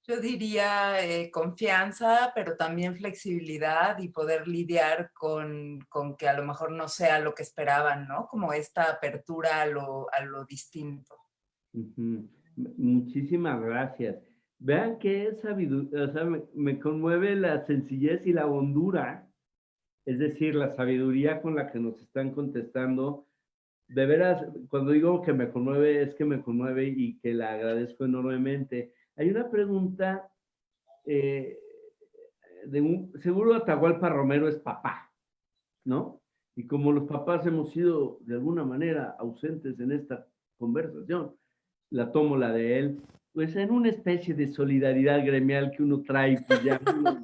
Yo diría confianza, pero también flexibilidad y poder lidiar con que a lo mejor no sea lo que esperaban, ¿no? Como esta apertura a lo distinto. Muchísimas gracias. Vean que es sabiduría, o sea, me conmueve la sencillez y la hondura, es decir, la sabiduría con la que nos están contestando. De veras, cuando digo que me conmueve, es que me conmueve y que la agradezco enormemente. Hay una pregunta seguro Atahualpa Romero es papá, ¿no? Y como los papás hemos sido de alguna manera ausentes en esta conversación, la tomo la de él, pues en una especie de solidaridad gremial que uno trae, pues ya, ¿no?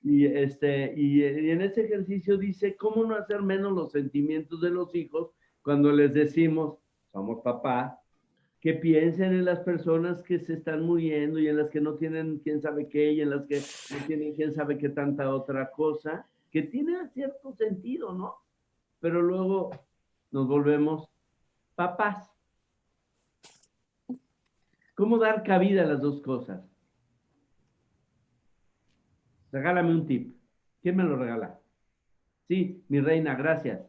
Y en ese ejercicio dice, ¿cómo no hacer menos los sentimientos de los hijos cuando les decimos, somos papá, que piensen en las personas que se están muriendo y en las que no tienen quién sabe qué y en las que no tienen quién sabe qué tanta otra cosa, que tiene cierto sentido, ¿no? Pero luego nos volvemos papás. ¿Cómo dar cabida a las dos cosas? Regálame un tip. ¿Quién me lo regala? Sí, mi reina, gracias.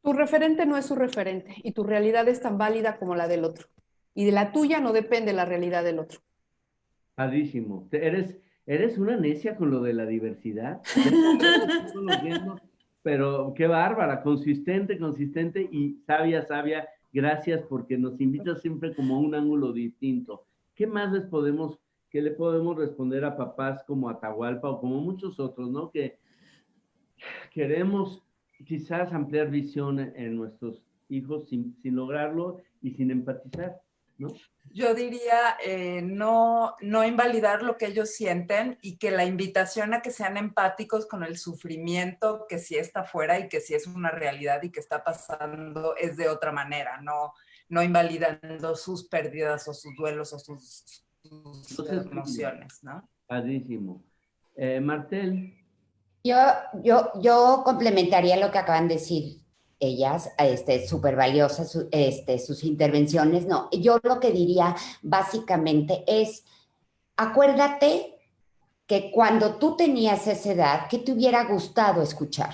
Tu referente no es su referente y tu realidad es tan válida como la del otro. Y de la tuya no depende la realidad del otro. Padrísimo. Eres una necia con lo de la diversidad. Ya te estoy conociendo, pero qué bárbara, consistente, consistente y sabia, sabia. Gracias porque nos invitas siempre como a un ángulo distinto. ¿Qué más qué le podemos responder a papás como Atahualpa o como muchos otros, ¿no? Que queremos quizás ampliar visión en nuestros hijos sin lograrlo y sin empatizar, ¿no? Yo diría no invalidar lo que ellos sienten y que la invitación a que sean empáticos con el sufrimiento que sí está afuera y que sí es una realidad y que está pasando es de otra manera, no invalidando sus pérdidas o sus duelos o sus emociones, ¿no? Padrísimo. Martel. Yo complementaría lo que acaban de decir ellas, súper valiosas sus intervenciones. No, yo lo que diría básicamente es, acuérdate que cuando tú tenías esa edad, ¿qué te hubiera gustado escuchar?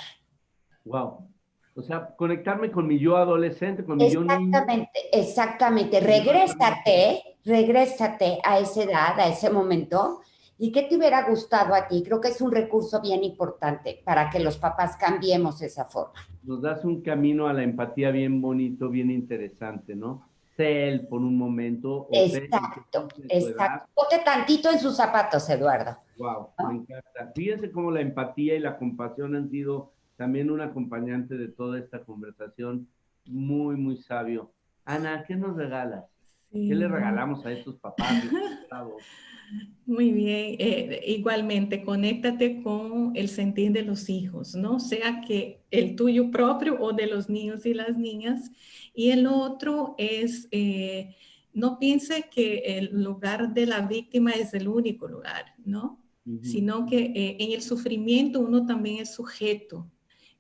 Wow. O sea, conectarme con mi yo adolescente, con mi yo niño. Exactamente, exactamente. Y no hacerlo. Regrésate a esa edad, a ese momento. ¿Y qué te hubiera gustado a ti? Creo que es un recurso bien importante para que los papás cambiemos esa forma. Nos das un camino a la empatía bien bonito, bien interesante, ¿no? Sé él por un momento, o sé en qué Exacto, punto de tu edad. exacto. Ponte tantito en sus zapatos, Eduardo. Wow, me ¿No? encanta. Fíjense cómo la empatía y la compasión han sido también un acompañante de toda esta conversación. Muy, muy sabio. Ana, ¿qué nos regalas? ¿Qué le Sí, regalamos a estos papás? muy bien. Igualmente, conéctate con el sentir de los hijos, ¿no? Sea que el tuyo propio o de los niños y las niñas. Y el otro es, no piense que el lugar de la víctima es el único lugar, ¿no? Sino que en el sufrimiento uno también es sujeto.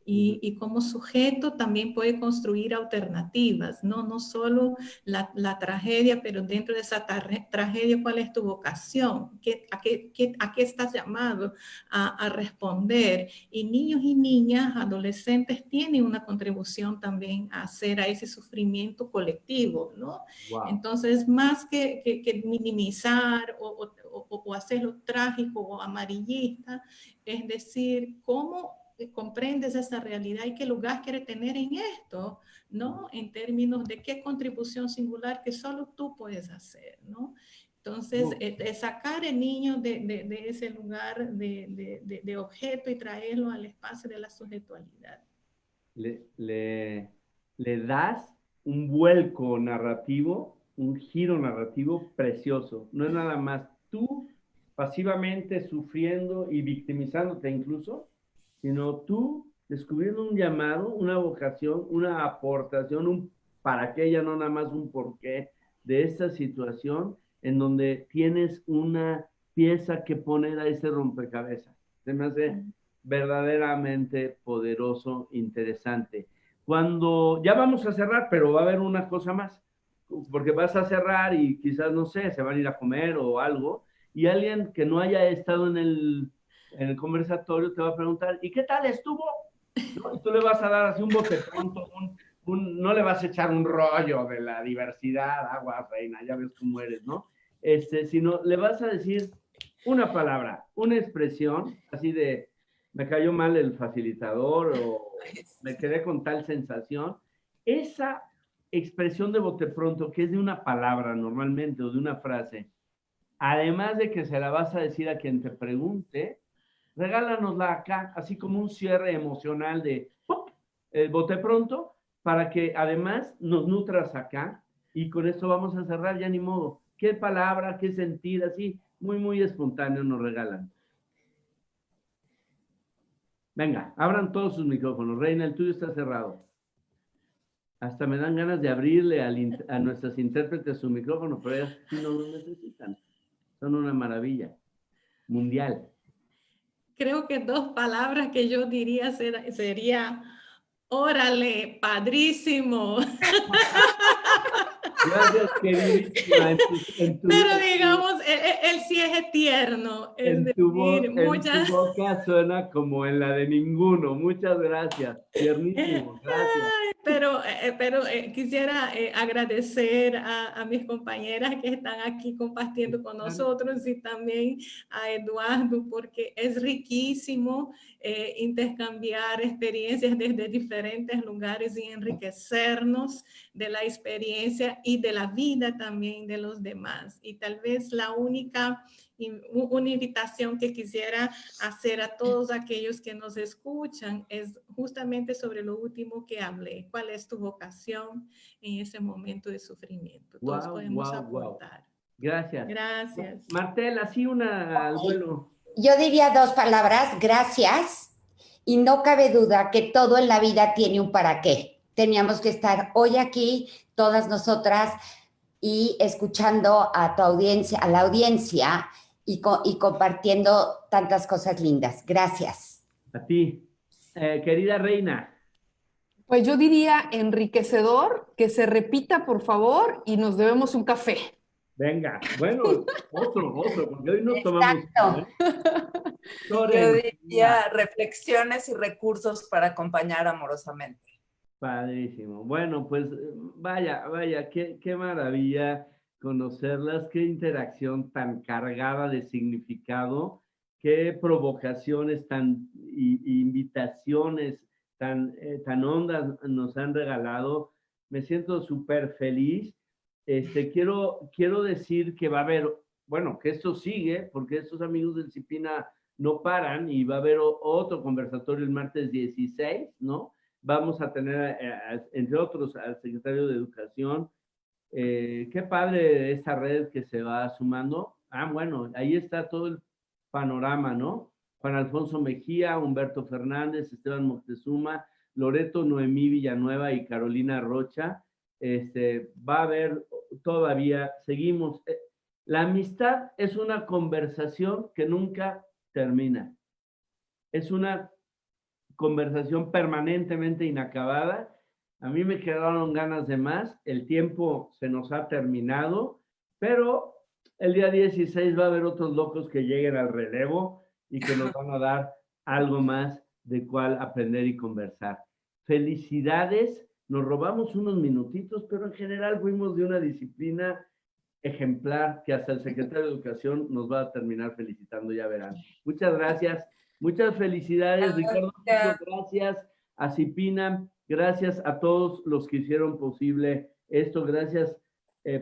Y como sujeto también puede construir alternativas, ¿no? No solo la tragedia, pero dentro de esa tragedia, ¿cuál es tu vocación? ¿A qué estás llamado a responder? Y niños y niñas, adolescentes, tienen una contribución también a hacer a ese sufrimiento colectivo, ¿no? Wow. Entonces, más que minimizar o hacerlo trágico o amarillista, es decir, ¿cómo comprendes esa realidad y qué lugar quieres tener en esto, ¿no? En términos de qué contribución singular que solo tú puedes hacer, ¿no? Entonces, sacar el niño de ese lugar de objeto y traerlo al espacio de la sujetualidad. Le das un vuelco narrativo, un giro narrativo precioso. No es nada más tú pasivamente sufriendo y victimizándote incluso, sino tú descubriendo un llamado, una vocación, una aportación, un para qué, ya no nada más un por qué de esta situación en donde tienes una pieza que poner a ese rompecabezas. Se me hace verdaderamente poderoso, interesante. Cuando ya vamos a cerrar, pero va a haber una cosa más, porque vas a cerrar y quizás, no sé, se van a ir a comer o algo, y alguien que no haya estado en el conversatorio te va a preguntar, ¿y qué tal estuvo? ¿No? Y tú le vas a dar así un bote pronto, no le vas a echar un rollo de la diversidad, agua reina, ya ves cómo eres, ¿no? Sino le vas a decir una palabra, una expresión, así de, me cayó mal el facilitador o me quedé con tal sensación. Esa expresión de bote pronto, que es de una palabra normalmente o de una frase, además de que se la vas a decir a quien te pregunte, regálanosla acá, así como un cierre emocional de ¡pop! bote pronto para que además nos nutras acá y con esto vamos a cerrar, ya ni modo. ¿Qué palabra, qué sentir, así, muy, muy espontáneo nos regalan? Venga, abran todos sus micrófonos. Reina, el tuyo está cerrado. Hasta me dan ganas de abrirle a nuestras intérpretes su micrófono, pero ellas sí no lo necesitan. Son una maravilla mundial. Creo que dos palabras que yo diría sería, órale, padrísimo. Gracias, queridísima. Pero digamos, él sí es eterno. Es tu boca suena como en la de ninguno. Muchas gracias. Tiernísimo. Gracias. Pero quisiera agradecer a mis compañeras que están aquí compartiendo con nosotros y también a Eduardo, porque es riquísimo intercambiar experiencias desde diferentes lugares y enriquecernos de la experiencia y de la vida también de los demás. Y tal vez la única, una invitación que quisiera hacer a todos aquellos que nos escuchan es justamente sobre lo último que hablé. ¿Cuál es tu vocación en ese momento de sufrimiento? Todos podemos aportar. Gracias. Gracias. Martel, así al vuelo. Yo diría dos palabras, gracias, y no cabe duda que todo en la vida tiene un para qué. Teníamos que estar hoy aquí, todas nosotras, y escuchando a tu audiencia, a la audiencia, y compartiendo tantas cosas lindas. Gracias. A ti, querida Reina. Pues yo diría enriquecedor, que se repita, por favor, y nos debemos un café. Venga, bueno, otro, porque hoy nos tomamos. Yo diría reflexiones y recursos para acompañar amorosamente. Padrísimo. Bueno, pues vaya, qué maravilla conocerlas, qué interacción tan cargada de significado, qué provocaciones invitaciones tan hondas nos han regalado. Me siento súper feliz. Quiero decir que va a haber, bueno, que esto sigue, porque estos amigos del CIPINA no paran y va a haber otro conversatorio el martes 16, ¿no? Vamos a tener, entre otros, al secretario de Educación. Qué padre esta red que se va sumando. Bueno, ahí está todo el panorama, ¿no? Juan Alfonso Mejía, Humberto Fernández, Esteban Moctezuma, Loreto Noemí Villanueva y Carolina Rocha. Va a haber todavía, seguimos. La amistad es una conversación que nunca termina. Es una conversación permanentemente inacabada. A mí me quedaron ganas de más. El tiempo se nos ha terminado, pero el día 16 va a haber otros locos que lleguen al relevo y que nos van a dar algo más de cuál aprender y conversar. Felicidades. Nos robamos unos minutitos, pero en general fuimos de una disciplina ejemplar que hasta el secretario de Educación nos va a terminar felicitando, ya verán. Muchas gracias. Muchas felicidades, Ricardo. Muchas gracias a CIPINA. Gracias a todos los que hicieron posible esto. Gracias,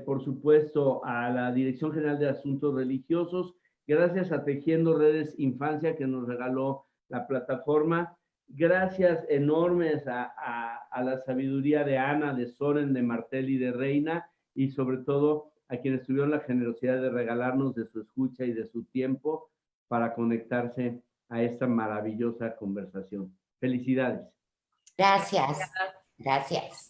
por supuesto, a la Dirección General de Asuntos Religiosos. Gracias a Tejiendo Redes Infancia, que nos regaló la plataforma. Gracias enormes a la sabiduría de Ana, de Soren, de Martel y de Reina, y sobre todo a quienes tuvieron la generosidad de regalarnos de su escucha y de su tiempo para conectarse a esta maravillosa conversación. Felicidades. Gracias. Gracias.